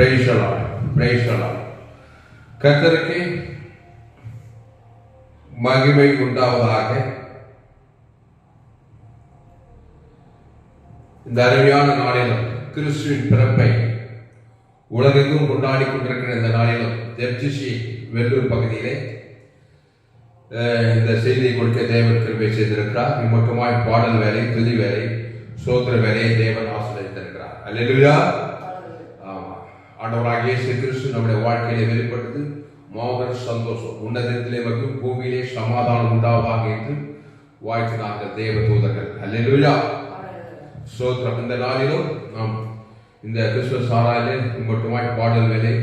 Praise the Lord. Praise the Lord. கர்த்தருக்கு மகிமை உண்டாவதாக. இந்த அருமையான நாளிலும் கிறிஸ்துவின் பிறப்பை உலகெங்கும் கொண்டாடி கொண்டிருக்கிற இந்த நாளிலும் ஜெப்சிசி வெள்ளூர் பகுதியிலே இந்த செய்தியை கொடுக்க தேவன் கிருபை செய்திருக்கிறார். இம்மட்டுமாய் பாடல் வேலை, துதி வேலை, சோத்திர வேலையை தேவன் ஆசீர்வதித்திருக்கிறார். அல்லேலூயா. ஆமா, ஆண்டவராகிய இயேசு கிறிஸ்து நம்முடைய வாழ்க்கையிலே வெளிப்பட்டது மாபெரும் சந்தோஷம். உன்னதத்திலே மற்றும் பூமியிலே சமாதானம் உண்டாவதாக என்று வாழ்த்தினார்கள் தேவ தூதர்கள். அல்லேலூயா. சோத்திரம். இந்த நாளிலும் நாம் இந்த கிறிஸ்துவ சாராயிலே மட்டுமாய் பாடல் வேலை,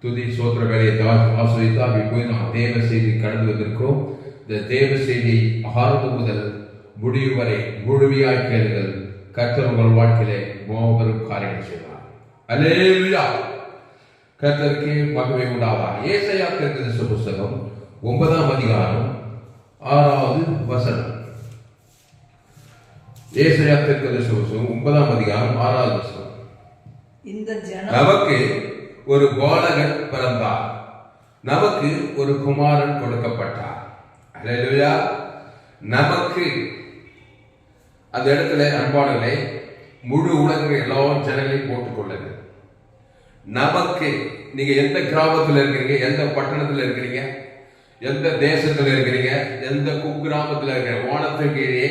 துதி, சோத்திர வேலையை ஆசிரியத்தால் இப்போது நாம் தேவ செய்தி கடந்து வந்திருக்கிறோம். இந்த தேவ செய்தி ஆரம்பம் முதல் முடிவு வரை முழுமையாய் கேளுங்கள். கர்த்தர் உங்கள் வாழ்க்கையிலே மாபெரும் காரியங்கள் செய்வார். அல்லேலூயா. கர்த்தருக்கு மகிமை உண்டாவதாக. ஏசாயா தீர்க்கதரிசி புத்தகம் 9ஆம் அதிகாரம் 6வது வசனம். ஏசாயா தீர்க்கதரிசி புத்தகம் 9ஆம் அதிகாரம் 6வது வசனம். நமக்கு ஒரு பாலகன் பிறந்தார், நமக்கு ஒரு குமாரன் கொடுக்கப்பட்டார். அல்லேலூயா. நமக்கு அந்த இடத்துல அன்பானவர்களே முழு உலகில் எல்லா ஜனங்களையும் போட்டுக்கொள்ளுங்க. நமக்கு, நீங்க எந்த கிராமத்தில் இருக்கிறீங்க, எந்த பட்டணத்தில் இருக்கிறீங்க, எந்த தேசத்தில் இருக்கிறீங்க, எந்த குக்கிராமத்தில் இருக்கிற, வானத்திற்கு கீழே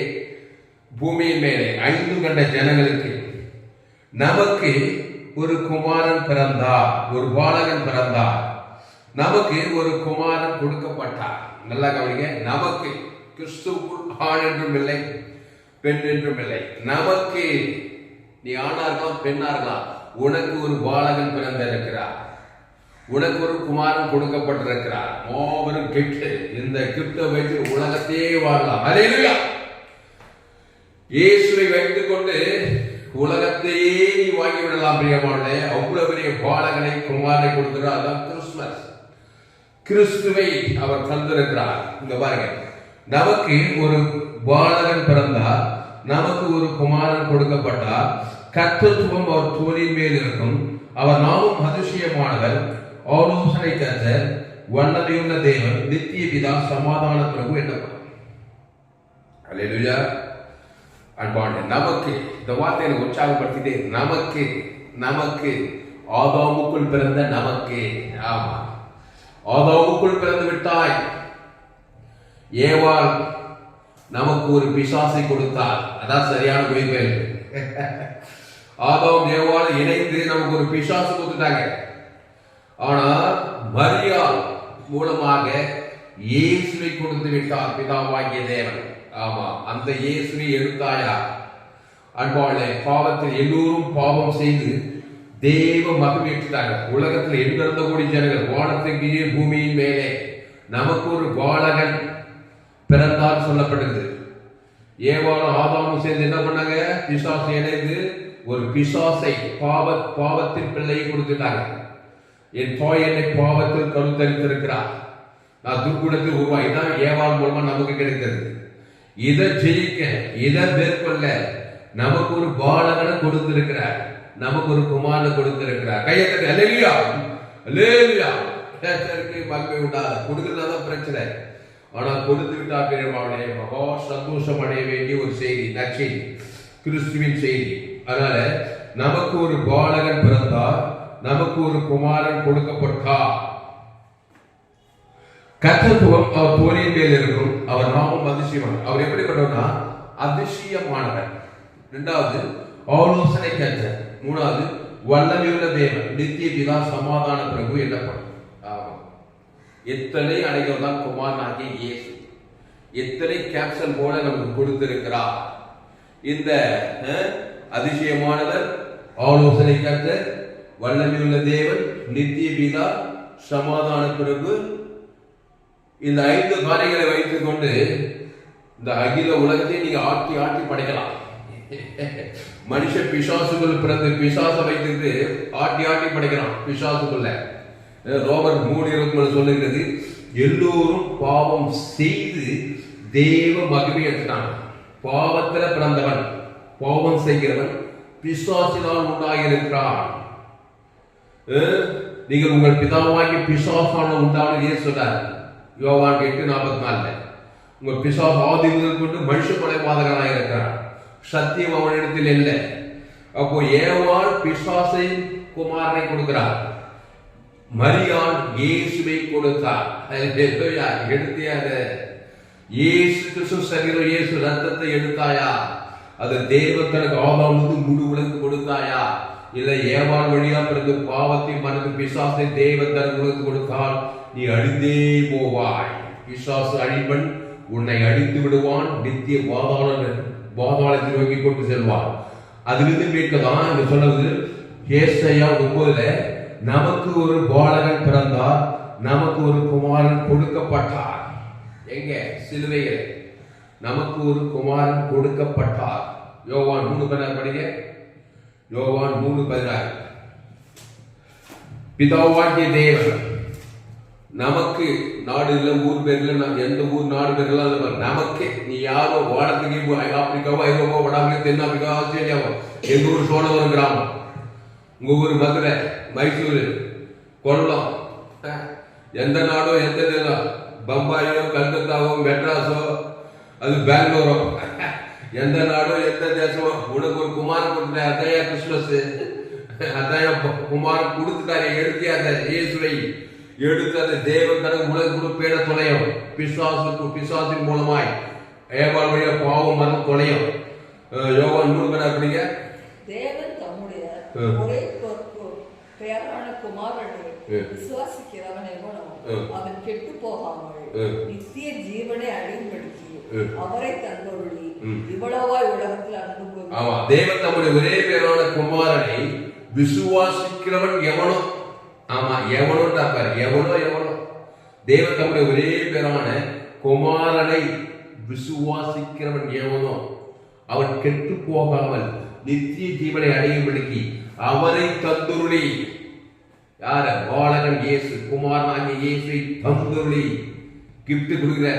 பூமியின் மேலே 5 கண்ட ஜனங்களுக்கு நமக்கு ஒரு குமாரன் பிறந்தார், ஒரு பாலகன் பிறந்தார், நமக்கு ஒரு குமாரன் கொடுக்கப்பட்டார். நல்லா கவனிங்க. நமக்கு, கிறிஸ்துவுக்குள் ஆண் என்றும் இல்லை, பெண் என்றும் இல்லை. நமக்கு, நீ ஆணா இருக்கலாம், பெண்ணா இருக்கலாம், உனக்கு ஒரு பாலகன் பிறந்திருக்கிறார், உனக்கு ஒரு குமாரன் கொடுக்கப்பட்டிருக்கிறார். மாபெரும் கிஃப்ட். இந்த கிஃப்டை வைத்து உலகத்தையே வாழலாம். அல்லேலூயா. இயேசுவை வைத்துக் கொண்டு உலகத்தையே நீ வாங்கி விடலாம். பிரியமானே, அவ்வளவு பெரிய பாலகனை, குமாரனை கொடுக்கிறார். அதான் கிறிஸ்துமஸ். கிறிஸ்துவை அவர் தந்திருக்கிறார். இங்க பாருங்க, நமக்கு ஒரு பாலகன் பிறந்தார், நமக்கு ஒரு குமாரன் கொடுக்கப்பட்டார், கர்த்தத்துவம் அவர் தோளின் மேல் இருக்கும், அவர் நாமும் அதிசயமானவர், ஆலோசனை கர்த்தர், வல்லமையுள்ள தேவன், நித்திய பிதா, சமாதான பிரபு என்னப்படும். அல்லேலூயா. அன்பான நமக்கு, இந்த வார்த்தையை உற்சாகப்படுத்திட்டே, நமக்கு, நமக்கு, ஆதாமுக்குள் பிறந்த நமக்கு. ஆமா, ஆதாமுக்குள் பிறந்து விட்டாய். ஏவாள் நமக்கு ஒரு பிசாசை கொடுத்தார். அதான் சரியான மொழிபெயர்ப்பு. ஆதாம் ஏவாள் இணைந்து நமக்கு ஒரு பிசாசு கொடுத்துட்டாங்க. ஆனா மரியாள் மூலமாக இயேசுவை கொடுத்து விட்டார் பிதாவாகிய தேவன். ஆமா, அந்த இயேசுவை எடுத்தாயா? அன்பாளே, பாவத்தில் எல்லோரும் பாவம் செய்து தேவ மகிமையிட்டாங்க. உலகத்தில் எங்கிருந்த கூடிய ஜனங்கள், வானத்திற்கு பூமியின் மேலே நமக்கு ஒரு பாலகன் பிறந்தார் சொல்லப்படுகிறது. ஏவாளும் ஆதாமும் சேர்ந்து என்ன பண்ணாங்க? பிசாசை இணைந்து ஒரு பிசாசை, பாவத்தின் பிள்ளையை கொடுத்துட்டாங்க. என் தாய் என்னை பாவத்தில் கருத்தரித்திருக்கிறார், நான் துர்குணத்தில் உருவாகிதான் ஏவாள் மூலமா நமக்கு கிடைத்தது. இதை ஜெயிக்க, இதை மேற்கொள்ள நமக்கு ஒரு பாலகனை கொடுத்திருக்கிறார், நமக்கு ஒரு குமாரனை கொடுத்திருக்கிறார். கையத்தட்டு அல்லேலூயா. அல்லேலூயா. மகிமை உண்டாது. கொடுக்கிறதாதான் பிரச்சனை. ஆனா கொடுத்து விட்டா பெருமாளே மகா சந்தோஷம் அடைய வேண்டிய ஒரு செய்தி, நற்செய்தி, கிறிஸ்துவின் செய்தி. அதனால நமக்கு ஒரு பாலகன் பிறந்தார், நமக்கு ஒரு குமாரன் கொடுக்கப்பட்டார், கர்த்தத்துவம் அவர் தோளின் மேல் இருக்கும், அவர் நாமும் அதிசயமானவர். அவர் எப்படிப்பட்டவர்னா அதிசயமானவர். 2வது ஆலோசனை கர்த்தர். 3வது வல்லமையுள்ள தேவன், நித்திய பிதா, சமாதான பிரபு என்னப்படும். எத்தனை அடைகள் தான் குமாரனாகிய இயேசு, எத்தனை கேப்சல் போல நமக்கு கொடுத்திருக்கிறார். இந்த அதிசயமானவர், ஆலோசனை கர்த்தர், வல்லமையுள்ள தேவன், நித்திய பிதா, சமாதான பிரபு, இந்த 5 காரியங்களை வைத்துக் கொண்டு இந்த அகில உலகத்தை நீங்க ஆட்டி ஆட்டி படைக்கலாம். மனுஷன் பிசாசுக்குள் பிறந்து பிசாச வைத்துட்டு ஆட்டி ஆட்டி படைக்கிறான் பிசாசுக்குள்ள. ரோமர் 3:23 சொல்லுகிறது, எல்லோரும் பாவம் செய்து தேவ மகிமை எடுத்துட்டாங்க. பாவத்துல பிறந்தவன், பாவம் செய்கிறவன் பிசாசினால் உண்டாயிருக்கிறான். நீங்கள் உங்கள் பிதாவாகி பிசாசான உண்டான சொல்றார் யோவான் 8:44. உங்க பிசாசு ஆதி முதல் கொண்டு மனுஷ கொலைபாதகனாக இருக்கிறார், சத்தியம் அவனிடத்தில் இல்லை. அப்போ ஏவாள் பிசாசை குமாரனை கொடுக்கிறார், மரியாள் இயேசுவை கொடுத்தார். எடுத்தியாக இயேசு கிறிஸ்து சரீரம், இயேசு ரத்தத்தை எடுத்தாயா? அது தேவன் தனக்கு ஆதாமுக்கு முழு உலகு கொடுத்தாயா? இல்லை ஏவாள் வழியா பிறகு பாவத்தை மனது பிசாசை தேவன் தனக்கு உலகு கொடுத்தால் நீ அழிந்தே போவாய். பிசாசு அழிவன், உன்னை அழித்து விடுவான், நித்திய பாதாளத்தை நோக்கி கொண்டு செல்வான். அதிலிருந்து மீட்கதான் இங்க சொன்னது ஏசாயா 9 நமக்கு ஒரு பாலகன் பிறந்தார், நமக்கு ஒரு குமாரன் கொடுக்கப்பட்டார். எங்க சிலுவையிலே நமக்கு ஒரு குமாரன் கொடுக்கப்பட்டார். யோவான் 3:16 படிங்க. யோவான் 3:16. பிதாவாகிய தேவன் நமக்கு, நாடு இல்லை, ஊர் பேர்ல, எந்த ஊர் நாடு பேர்லாம் நமக்கு, நீ யாரோ வாடத்துக்கு ஆப்பிரிக்காவோ ஐரோப்பா வடாப்பிரிக்கா தென்னாப்பிரிக்கா ஆஸ்திரேலியாவோ, எங்க ஊர் சோழவரம் கிராமம், உங்க ஊர் மதுரை, மைசூரு, கொல்லம், எந்த நாடோ எந்த நேரம், பம்பாயோ கல்கத்தாவோ மெட்ராஸோ அது பெங்களூரோ, எந்த நாடோ எந்த தேசமோ, உனக்கு ஒரு குமாரன் கொடுத்துட்டேன். அதையா கிறிஸ்துமஸ், அதையா குமாரன் கொடுத்துட்டாரு. எடுத்து அந்த இயேசுவை எடுத்து அந்த தேவன் தனக்கு உலக பேட தொலையும், பிசாசின் மூலமாய் ஏவாள் வழியா பாவம் மரம் தொலையும். யோவான் 3 அப்படிங்க. தேவன் தம்முடைய ஒரே பேரான குமாரனை விசுவாசிக்கிறவன் எவனோ அவன் கெட்டு போகாமல் நித்திய ஜீவனை அடைபடுத்தி அவரை தந்தொருளி இவ்வளவாய் உலகத்தில் அனுபவம். ஆமா, தேவன் தம்முடைய ஒரே பேரான குமாரனை விசுவாசிக்கிறவன் எவனோ, ஆமா எவனோ பாரு, எவனோ தேவன் தம்முடைய ஒரே பேரான குமாரனை விசுவாசிக்கிறவன் எவனோ அவன் கெட்டு போகாமல் நித்திய ஜீவனை அடையும்படிக்கு அவரை தந்துருளி. யார? பாலகன் இயேசு, குமாரனாகிய இயேசுவை தந்துருளி. கிஃப்ட் கொடுக்கிற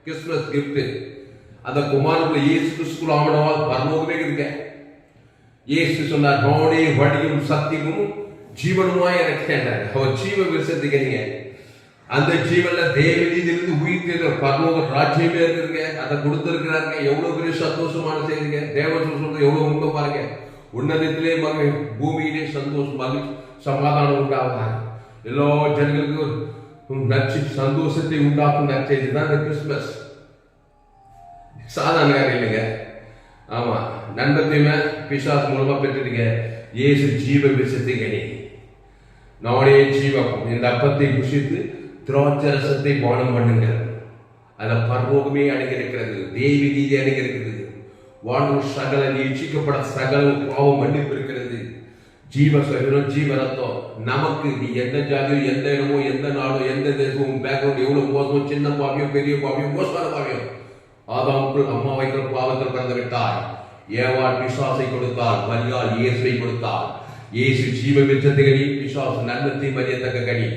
கிறிஸ்துமஸ் கிஃப்ட். அந்த குமாரனுக்குள்ள இயேசு கிறிஸ்துக்குள்ள ஆவணவால் பரலோகமே இருக்க. இயேசு சொன்னார், நானே வழியும் சத்தியமும் ஜீவனுமாய் இருக்கிறேன். அவர் ஜீவ விருசத்துக்கிறீங்க. அந்த ஜீவன்ல தேவநீதியிலிருந்து உயிர்த்து பரலோக ராஜ்யமே இருக்குங்க. அதை கொடுத்திருக்கிறாங்க. எவ்வளவு பெரிய சந்தோஷமான செய்திங்க. தேவன் சொல்றது எவ்வளவு உண்மை பாருங்க. உன்னதத்திலே பூமியிலே சந்தோஷம், மகிழ்ச்சி, சமாதானம் உண்டாகுறாங்க. எல்லா ஜனங்களுக்கும் நச்சு சந்தோஷத்தை உண்டாக்கும் நற்செய்தி தான் இந்த கிறிஸ்துமஸ். சாதாரண இல்லைங்க. ஆமா, நண்பத்தையுமே பிசாசு மூலமா பெற்றுட்டீங்க. இயேசு ஜீவ விஷத்தை கனி, நானே ஜீவப்பம். இந்த அப்பத்தை புசித்து திராட்சை ரசத்தை பானம் பண்ணுங்கள். அதுல பரலோகமே அடங்கியிருக்கிறது, தேவி நீதி அடங்கியிருக்கிறது. வாழ்வு சகல நீட்சிக்கப்பட சகல பாவம் மன்னிப்பு இருக்கிறது. ஜீவ சரீரம், ஜீவ ரத்தம் நமக்கு. நீ எந்த ஜாதியோ, எந்த இடமோ, எந்த நாடோ, எந்த தேசமும், பேக்ரவுண்ட் எவ்வளவு மோசமோ, சின்ன பாவியோ, பெரிய பாவியோ, மோசமான பாவியோ, ஆதாமுக்குள் அம்மா வைக்கிற பாவத்தில் பிறந்து விட்டாய். ஏவாள் பிசாசை கொடுத்தாள், மரியாள் இயேசுவை கொடுத்தாள். இயேசு ஜீவ விருட்சத்தை கனி, பிசாசு நன்மத்தை மரியத்தக்க கனி.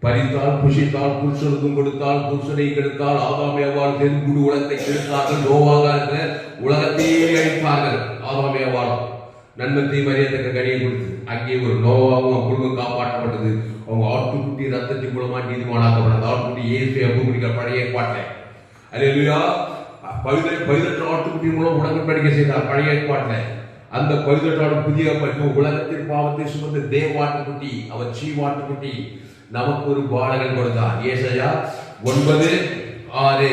பறித்தால் புஷித்தால், புருஷனுக்கும் கொடுத்தால், புருஷனை கெடுத்தால். ஆதாம் ஏவாள் சேர்ந்து முழு உலகத்தை கெடுத்தார்கள். நோவாக இருக்கிற உலகத்தையே அழிப்பார்கள். ஆதாம் ஏவாளும் நன்மத்தை மரியத்தக்க கனியை கொடுத்து அங்கே ஒரு நோவாவும் குடும்பம் காப்பாற்றப்பட்டது. அவங்க ஆட்டுக்குட்டி ரத்தத்தின் மூலமா நீதிமானாக்கப்பட்டது. ஆட்டுக்குட்டி இயேசு அபுகுடிக்கிற பழைய ஏற்பாட்டை அல்லேலூயா. 18 ஆட்டுக்குட்டி மூலம் உடன்படிக்கை செய்தார் பழைய ஏற்பாட்டில். அந்த 18 புதிய உலகத்தின் பாவத்தை சுமந்த தேவாட்டுக்குட்டி, அவர் சீவாட்டுக்குட்டி நமக்கு ஒரு பாலகன் கொடுத்தார். ஏசாயா 9:6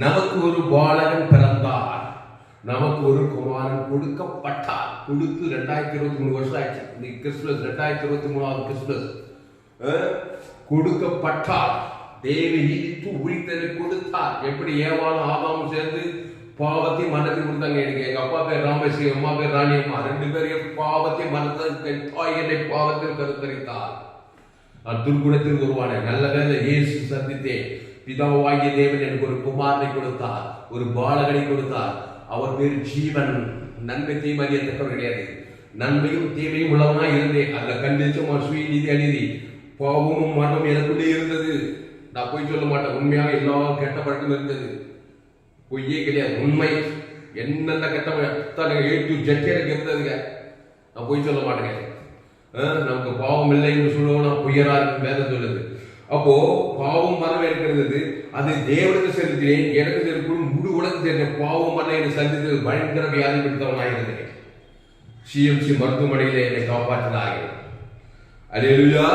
நமக்கு ஒரு பாலகன் பிறந்தார், நமக்கு ஒரு குமாரன் கொடுக்கப்பட்டார். கொடுத்து 2023 வருஷம் ஆயிடுச்சு. இந்த கிறிஸ்துமஸ் 2023 கிறிஸ்துமஸ். கொடுக்கப்பட்டார். தேவி நீதிக்கு உயிர்த்தலை கொடுத்தார். எப்படி ஏவாளும் ஆதாமும் சேர்ந்து பாவத்தை மனத்தை கொடுத்தாங்க. எனக்கு எங்க அப்பா பேர் ராமேஸ்வரி, அம்மா பேர் ராணியம்மா, 2 பேரும் பாவத்தை மனத்தை தாய் என்னை பாவத்தில் கருத்தரித்தார். துர்குணத்தில் உருவான நல்ல வேலை இயேசு சந்தித்தேன். பிதாவாகிய தேவன் எனக்கு ஒரு குமாரனை கொடுத்தார், ஒரு பாலகனை கொடுத்தார். அவர் பேர் ஜீவன். நன்மை தீமை அறியத்தக்கவர் கிடையாது. நன்மையும் தீமையும் உள்ளவனா இருந்தேன். அதுல கண்டிச்சும் சுய நீதி அநீதி பாவமும் மரணம் எனக்குள்ளே இருந்தது. நான் பொய் சொல்ல மாட்டேன். உண்மையாக எல்லா கெட்ட பழக்கம் இருந்தது. பொய்யே கிடையாது, உண்மை. என்னென்ன கெட்ட A to Z எனக்கு இருந்ததுங்க. நான் பொய் சொல்ல மாட்டேங்க. நமக்கு பாவம் இல்லை என்று சொல்லுவோம், பொய்யரா இருக்கு வேதம் சொல்லுது. அப்போ பாவம் மரம் இருக்கிறது, அது தேவனுக்கு செலுத்தினேன், எனக்கு செலுத்தும் முழு உலகம் தெரிஞ்ச பாவம் மரம் என்னை சந்தித்து பயங்கர வியாதி பிடித்தவனாயிருந்தேன். சிஎம்சி மருத்துவமனையில என்னை காப்பாற்றினார்கள். அல்லேலூயா.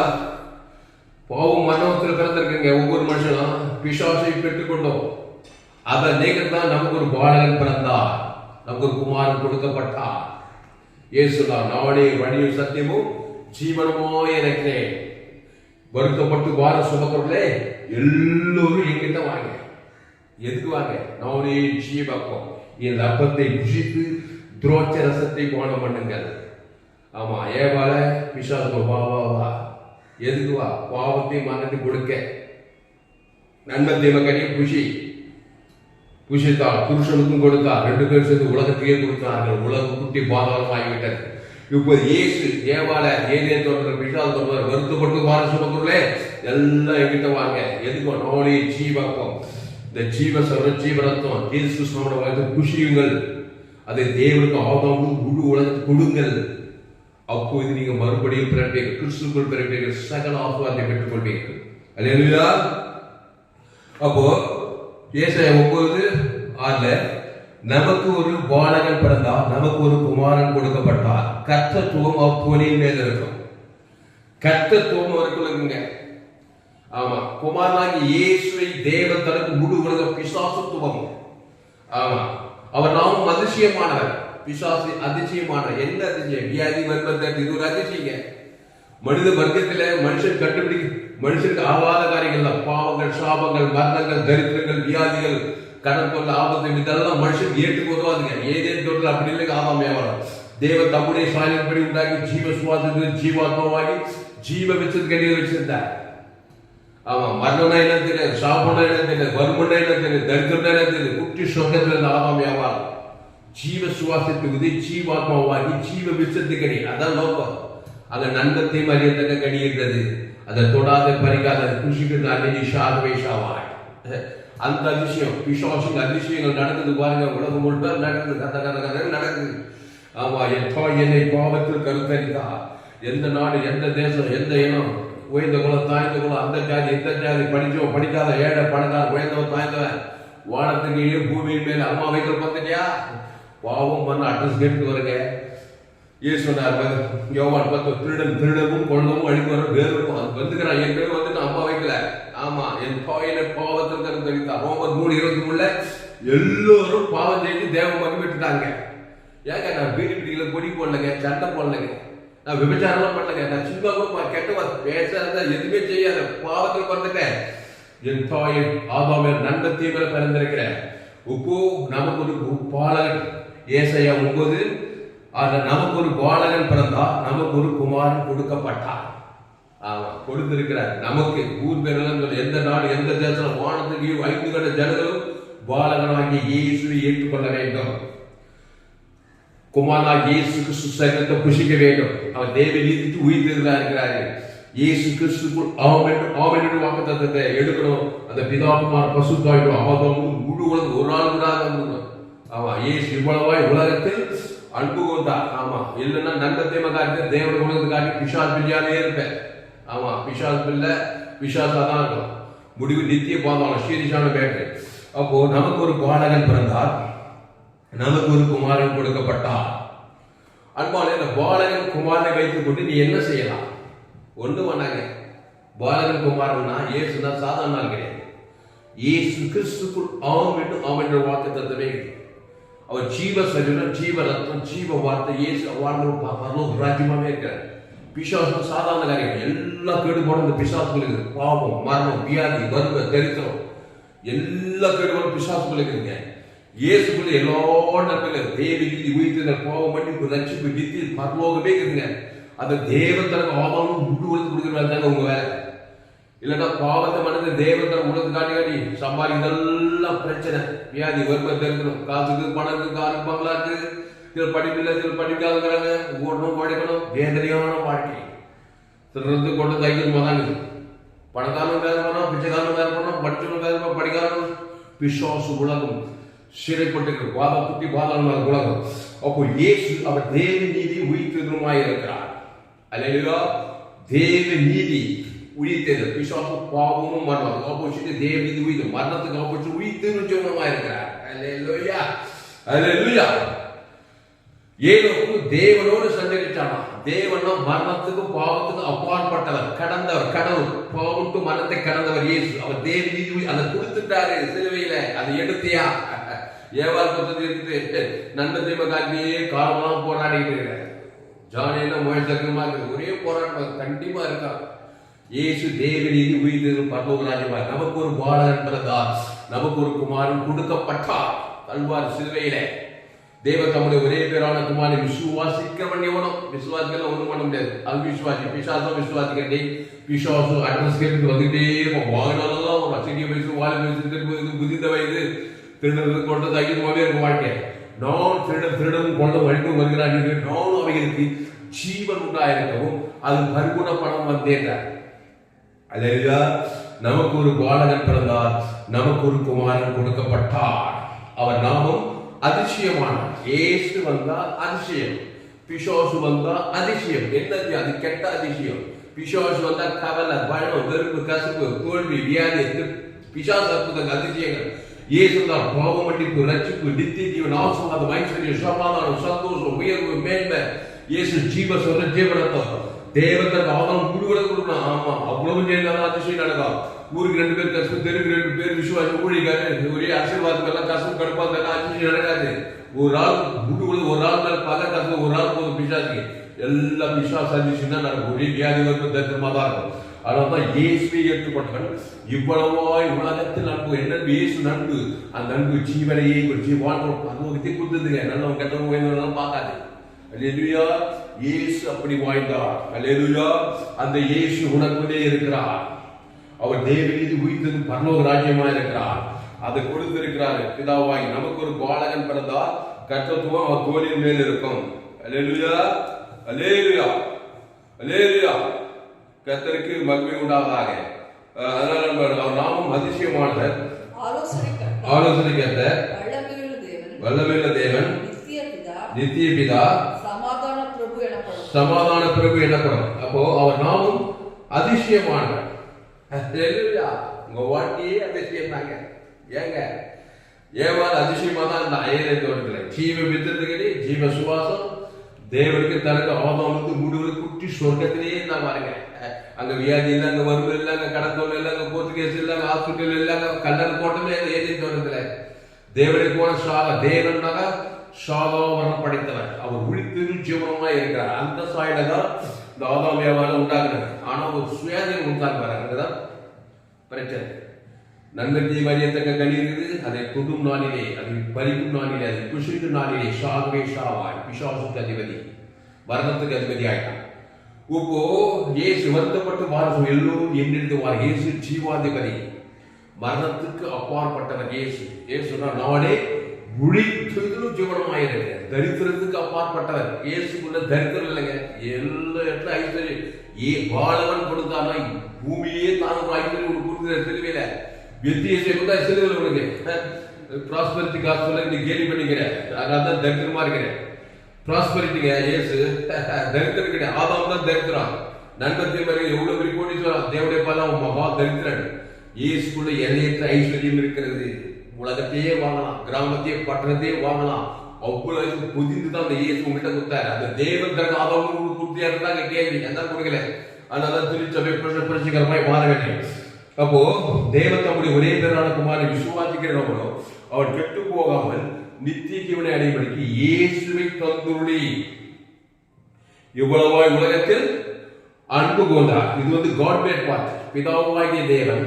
பாவம் மரணத்தில் பிறந்திருக்குங்க. ஒவ்வொரு மனுஷனும் பிசாசை பெற்றுக்கொண்டோம். அதை நீங்கத்தான் நமக்கு ஒரு பாலகன் பிறந்தார், நமக்கு ஒரு குமாரன் கொடுக்கப்பட்டார். இயேசுதான் நானே வழியும் சத்தியமும் ஜீவனமோ இருக்கிறேன். வருத்தப்பட்டு வார சுமக்கிறே எல்லோரும் எங்கிட்ட வாங்க. எதுக்கு வாங்க? நானே ஜீவப்பம். இந்த அப்பத்தை புஷித்து திரோட்ச ரசத்தை பானம் பண்ணுங்கள். ஆமா, ஏவால பிசாசு வா. எதுக்கு வா? பாவத்தை மன்னத்தை கொடுக்க. நன்மை தேவக்கனியை புஷித்தார், புருஷனுக்கும் கொடுத்தார். 2 பேர் சேர்ந்து உலகத்தையே கொடுத்தார்கள். உலகம் குட்டி பாதாளம் ஆகிவிட்டது. இப்போ இயேசு ஏவால ஏதே தோன்ற பிசாசு தோன்ற வருத்தப்பட்டு வார சுமக்கிறே எல்லாம் எங்கிட்ட வாங்க. எதுக்கு? நானே ஜீவப்பம். இந்த ஜீவரத்தம் இயேசு கிறிஸ்துவோட வாழ்க்கை புஷியுங்கள். அதை தேவனுக்கு ஆதாமும் முழு உலகத்தை கொடுங்கள். அப்போது நீங்க மறுபடியும் பிறப்பீர்கள், கிறிஸ்துக்குள் பிறப்பீர்கள், சகல ஆசீர்வாதத்தை பெற்றுக் கொள்வீர்கள். அல்லேலூயா. அப்போ ஏசாயா 9:6 நமக்கு ஒரு பாலகன் பிறந்தார், நமக்கு ஒரு குமாரன் கொடுக்கப்பட்டார், கர்த்தத்துவம் அப்போனின் மேல் இருக்கும். கர்த்தத்துவம் அவருக்குள்ள இருக்குங்க. ஆமா, குமாரனாகி இயேசுவை தேவன் தனக்கு முழு உலக பிசாசுத்துவம். ஆமா, அவர் நாமும் அதிசயமானவர். பிசாசு அதிசயமானவர். என்ன அதிசயம்? வியாதி வருவது, இது ஒரு அதிசயங்க. மனித வர்க்கத்துல மனுஷன் மனுஷனுக்கு ஆகாத காரியங்கள், பாவங்கள், சாபங்கள், மரணங்கள், தரித்திரங்கள், வியாதிகள், கடன் தொல்லை, ஆபத்து, இதெல்லாம் மனுஷன் ஏற்றுக்கு உதவாதுங்க. ஏதேன் தொழில் அப்படி இல்லை. ஆதாம் ஏவாள் தேவன் தம்முடைய சாயலின்படி உண்டாக்கி ஜீவ சுவாசத்தில் ஜீவாத்மாவாகி ஜீவ வச்சதுக்கு அடியில் வச்சிருந்தார். ஆமா, மரணம்னா என்ன தெரியாது, சாபம்னா என்ன தெரியாது, வறுமன்னா என்ன தெரியாது, தரித்திரம்னா என்ன தெரியாது. குட்டி சொர்க்கத்தில் இருந்த ஆதாம் ஏவாள் ஜீவ சுவாசத்துக்கு ஜீவாத்மாவாகி ஜீவ விச்சத்துக்கு அடி. அதான் நோக்கம். அங்க நன்மத்தையும் அறியத்தக்க கனி இருக்கிறது. அதை தொடாத பறிக்காத குஷிக்கு அன்னிஷாவாய். அந்த அதிசயம், பிசாசுங்க அதிசயங்கள் நடக்குது பாருங்க. உலகம் முழுக்க நடக்குது, கதை நடக்குது. ஆமா, என் தாய் என்னை பாவத்தில் கருத்தரித்தா. எந்த நாடு, எந்த தேசம், எந்த இனம், உயர்ந்த குலம், தாய்ந்த குலம், அந்த ஜாதி, இந்த ஜாதி, படிச்சவன் படிக்காத, ஏழை பணக்கார, உயர்ந்தவன் தாய்ந்தவன், வானத்துக்கு பூமியின் மேல அம்மா வைக்கிற பார்த்துட்டியா? பாவம் பண்ண அட்ரஸ் கேட்டு வருங்க. ஏன் சொன்னார் யோவான் 10, திருடவும் கொள்ளவும் அழிவு வர வேறு வந்துக்கிறான். என் பேர் வந்துட்டு அம்மா வைக்கல. ஆமா, என் தாயின பாவத்தில் கருத்தரித்தார். ரோமர் 3:23 எல்லோரும் பாவம் செய்து தேவன் மகிமைட்டாங்க. ஏங்க, நான் பீடி பிடிக்கல, கொடி போடலங்க, சண்டை போடலங்க, நான் விபச்சாரம் பண்ணலங்க, நான் சும்மா கூட கெட்ட பேசாத, எதுவுமே செய்யாத, பாவத்தில் பிறந்துட்டேன். என் தாயின் ஆதாமின் நன்மத்தையும் மேல பிறந்திருக்கிறேன். உப்பு நமக்கு ஒரு பாலகன். ஏசாயா 9 நமக்கு ஒரு பாலகன் பிறந்தார், நமக்கு ஒரு குமாரன் கொடுக்கப்பட்டார். ஆமா, கொடுத்திருக்கிறார் நமக்கு. ஊர் பேரெல்லாம் சொல்ல, எந்த நாடு, எந்த தேசம், வானத்துக்கு 5 கண்ட ஜனங்களும் பாலகனாகி இயேசுவை ஏற்றுக்கொள்ள வேண்டும். குமாரனாக இயேசு கிறிஸ்து சரீரத்தை புசிக்க வேண்டும். அவர் தேவ நீதிக்கு உயிர்த்தெழுதா இருக்கிறார்கள். இயேசு கிறிஸ்துக்குள் ஆமென் வாக்குத்தத்தத்தை எடுக்கணும். அந்த பிதாகுமார் பசுத்தாயிடும் ஆதாமும் முழு உலகம் ஒரு நாள் விடாத. ஆமா, இயேசு இவ்வளவாய் உலகத்தில் அன்பு கொண்டார். ஆமா, இல்லைன்னா நன்மத்தை மகாரிக்க தேவன உலகத்துக்காக பிசாஸ் பிள்ளையாலே இருப்பேன். ஆமா, பிசாஸ் பிள்ளை பிசாசா தான் இருக்கும். முடிவு நித்திய பாதாளம், சீரிஷான பேட்டு. அப்போ நமக்கு ஒரு பாலகன் பிறந்தார், நமக்கு ஒரு குமாரன் கொடுக்கப்பட்டார். அன்பாலே, இந்த பாலகன் குமாரனை வைத்துக் கொண்டு நீ என்ன செய்யலாம்? ஒண்ணு பண்ணாங்க. பாலகன் குமாரன்னா இயேசுனா சாதாரண நாள் கிடையாது. இயேசு கிறிஸ்துக்குள் ஆமென் வாக்குத்தத்தமே. அவர் ஜீவ சரீரம், ஜீவ ரத்தம், ஜீவ வார்த்தை. இயேசு பரலோக ராஜ்யமாவே இருக்கிறார். பிசாசு சாதாரண காரியம். எல்லா கேடுபாடும் இந்த பிசாசுகளுக்கு. பாவம், மரணம், வியாதி, வறுமை, தரித்திரம், எல்லா கேடுபாடும் பிசாசுகளுக்கு இருக்குங்க. இயேசுக்குள்ள எல்லா நன்மைகள், தேவ நீதி, உயிர்த்தெழுதல், பாவம் மன்னிப்பு, ரட்சிப்பு, நித்திய பரலோகமே இருக்குங்க. அந்த தேவன் தனக்கு ஆதாமும் முழு உலகத்துக்கு கொடுக்குறது தாங்க உங்க வேலை. இல்லைன்னா பாவத்தை மனது தேவன் தனக்கு உலகத்துக்கு காட்டி சம்பாதி, இதெல்லாம் பிரச்சனை. வியாதி, வறுமை, தரித்திரம், காசுக்கு, பணத்துக்கு, காருக்கு, பங்களாக்கு, சில படிப்பில்லை, சில படிக்காதுங்கிறாங்க. ஓடணும், படிக்கணும், வேதனையான வாழ்க்கை. சிலருக்கு கொண்டு தைக்கணும் தாங்க. பணக்காரனும் வேலை பண்ணோம், பிச்சைக்காரனும் வேலை பண்ணோம், படிச்சவனும் வேலை படிக்காரனும். பிசாசு உலகம் சிறைப்பட்டு வாதம் குட்டி வாதம் உலகம். அப்போ இயேசு அவர் தேவ நீதி உயிர்த்தெழுதலுமாய் இருக்கிறார். அல்லேலூயா. தேவ நீதி உயிர்த்தது. பிசாசு பாவமும் மரணம் ஆப்போசிட். தேவ நீதி உயிர் மரணத்துக்கு ஆப்போசிட் உயிர்த்து ஜீவனமா இருக்கிறார். அல்லேலூயா அல்லேலூயா. ஏனோக்கு தேவனோடு சஞ்சரிச்சானா. தேவனோ மரணத்துக்கும் பாவத்துக்கும் அப்பாற்பட்டவர், கடந்தவர், கடவுள், பாவத்து மரணத்தை கடந்தவர் இயேசு. அவர் தேவ நீதி அதை கொடுத்துட்டாரு சிலுவையில. அதை எடுத்தியா? ஏவாள் பத்தி இருக்குது நன்மை தீமை காட்டியே காலமெல்லாம் போராடிட்டு இருக்கிறார். ஜானியில முயற்சக்கமா இருக்கு. ஒரே போராட்டம் கண்டிப்பா இருக்கா. இயேசு தேவ நீதி உயிர்த்தது பரலோகராஜ்யமா. நமக்கு ஒரு பாலகன் பிறந்தார், நமக்கு ஒரு குமாரன் கொடுக்கப்பட்டார் கல்வாரி சிலுவையில. தேவ தம்முடைய ஒரே பேரான குமாரை விசுவாசிக்கிறவன் எவனும். விசுவாசிகள் ஒண்ணும் பண்ண முடியாது. அது விசுவாசி. பிசாசும் விசுவாசிக்கிறே. பிசாசு அட்ரஸ் கேட்டு வந்துட்டே இருப்போம். வாங்கினாலும் ஒரு அசங்கிய வயசு, வாழ வயசு, திரும்ப புதிந்த வயது, திருடர்கள் கொண்டது அதிகமாகவே இருக்கும் வாழ்க்கை. நான் திருடனும் கொண்ட வழிக்கும் வருகிறான் என்று நானும் அவைகளுக்கு ஜீவன் உண்டாயிருக்கவும் அது பரிபூர்ணப்படம் வந்தேன். அல்லேலூயா. நமக்கு ஒரு பாலகன் பிறந்தார், நமக்கு ஒரு குமாரன் கொடுக்கப்பட்டார். அவர் நாமும் அதிசயமானார். இயேசு வந்தா அதிசயம், பிசாசு வந்தா அதிசயம். என்னது? அது கெட்ட அதிசயம். பிசாசு வந்தா கவலை, பயம், வெறுப்பு, கசப்பு, தோல்வி, வியாதி, பிசாசு அற்புதங்கள், அதிசயங்கள். இயேசு தான் பாவ மன்னிப்பு, ரட்சிப்பு, நித்திய ஜீவன், ஆசீர்வாதம், ஐஸ்வர்யம், சமாதானம், சந்தோஷம், உயர்வு, மேன்மை. இயேசு ஜீவ சொல்ல ஜீவனத்தம். தேவதற்கு ஆதாம் முழுவதும் கொடுக்கணும். ஆமா, அவ்வளவு செய்தாலும் அதிசயம் நடக்கும். ஊருக்கு 2 பேர் கஷ்டம், தெருக்கு 2 பேர் விசுவாசம், ஊழிக்காரு, ஒரே ஆசீர்வாதம் எல்லாம் கஷ்டம் கடுப்பாங்க, அதிசயம் நடக்காது. ஒரு ஆள் முழுவதும், ஒரு ஆள் மேல பல கஷ்டம், ஒரு ஆள் போதும் பிசாசுக்கு. எல்லாம் விசுவாச அதிசயம் தான் நடக்கும். ஒரே வியாதி வந்து தரித்திரமா தான் இருக்கும். அதனால்தான் இயேசுவை ஏற்றுக்கொண்டவன் இவ்வளவாய் உலகத்தில் நண்பு. என்ன இயேசு நண்பு? அந்த நண்பு ஜீவனையே வாழ்க்கை அனுபவத்தை கொடுத்ததுங்க. நல்லவன் கெட்டவன் வேணும் பார்க்காது. அல்லேலூயா. இயேசு அப்படி வாழ்ந்தார். அல்லேலூயா. அந்த இயேசு உனக்குள்ளே இருக்கிறார். அவர் தேவ நீதி உயிர்த்தது பரலோக ராஜ்யமா இருக்கிறார். அதை கொடுத்திருக்கிறார் பிதாவாகி. நமக்கு ஒரு பாலகன் பிறந்தார், கர்த்தத்துவம் அவர் தோளின் மேல் இருக்கும். அல்லேலூயா அல்லேலூயா அல்லேலூயா. கர்த்தருக்கு மகிமை உண்டாவதாக. அதனால அவர் நாமும் அதிசயமானவர், ஆலோசனை கர்த்தர், வல்லமையுள்ள தேவன், நித்திய பிதா, சமாதான பிரபு எனப்படும். அப்போ அவர் நாமும் அதிசயமானவர். உங்க வாழ்க்கையே அதிசயம் தாங்க. ஏங்க ஏவாள் அதிசயமா தான் இந்த அயலை தோட்டத்தில் ஜீவ வித்தத்துக்கிட்டே ஜீவ சுவாசம் தேவனுக்கு தனக்கு ஆதாமுக்கு முடிவுல குட்டி சொர்க்கத்திலேயே இருந்தா பாருங்க. அங்க வியாதி இல்லை, அங்க வறுமை இல்லை, அங்க கடத்தோல் இல்லை, அங்க போர்த்து கேஸ் இல்லை, அங்க ஹாஸ்பிட்டல் இல்லை, அங்க கல்லணை தோட்டமே இல்லை. ஏதே தோட்டத்துல தேவனுக்கு போன சாதா தேவனாக சாதாவரம் படைத்தவர். அவர் உழித்து ஜீவனமா இருக்கிறார். அந்த சாயில தான் இந்த ஆதாம் ஏவாளை உண்டாக்குறாங்க. ஆனா ஒரு சுயாதீனம் உண்டாக்குறாரு. அங்கதான் பிரச்சனை. நன்மை வரியத்தக்க கனி இருக்குது. அதை தொடும் நாளிலே, அதை பறிக்கும் நாளிலே, அதை புசிக்கும் நாளிலே ஷாகவே ஷாவாய். பிசாசுக்கு அதிபதி, மரணத்துக்கு அதிபதி ஆயிட்டான். இப்போ இயேசு வருத்தப்பட்டு வாரம் எல்லோரும் எண்ணிடுவார். இயேசு ஜீவாதிபதி, மரணத்துக்கு அப்பாற்பட்டவர். இயேசு சொன்னா நானே உழித்ததிலும் ஜீவனமாயிருக்க. தரித்திரத்துக்கு அப்பாற்பட்டவர். இயேசுக்குள்ள தரித்திரம் இல்லைங்க. எல்லா இடத்துல ஐஸ்வர்யம் பாலவன் கொடுத்தானா பூமியே தான் ஐஸ்வர்யம் கொடுக்குற சிலுவையில வெத்தியை கொடுத்தா சிலுவையில் கொடுங்க. ப்ராஸ்பரிட்டி காசுல நீ கேள்வி பண்ணிக்கிறேன். அதான் தரித்திரமா இருக்கிறேன். ப்ராஸ்பரிட்டிங்க இயேசு தரித்திரம் கிடையாது. ஆதாம் தான் தரித்திரம். நண்பத்தை மாதிரி எவ்வளவு பெரிய கோடீஸ்வரன் தேவடைய பலம் மகா தரித்திரன். இயேசுக்குள்ள எல்லையற்ற ஐஸ்வர்யம் இருக்கிறது. உலகத்தையே வாங்கலாம், கிராமத்தையே பட்டணத்தையே வாங்கலாம். அவ்வளவு புதிந்து தான் அந்த இயேசு உங்ககிட்ட கொடுத்தாரு. அந்த தேவன் தனக்கு ஆதாம் கொடுத்தியா இருந்தாங்க கேள்வி என்ன கொடுக்கல. அதனால திருச்சபை புரட்சிகரமாய் மாற வேண்டும். அப்போ தேவன் தம்முடைய ஒரே பேரான குமாரை விசுவாசிக்கிறவங்களோ அவர் கெட்டு போகாமல் நித்திய ஜீவனை அடைபடிக்கு இயேசுவை தந்துள்ளி இவ்வளவாய் உலகத்தில் அன்பு கொண்டார். இது காட் மேட் பார்ட். பிதாவாகிய தேவன்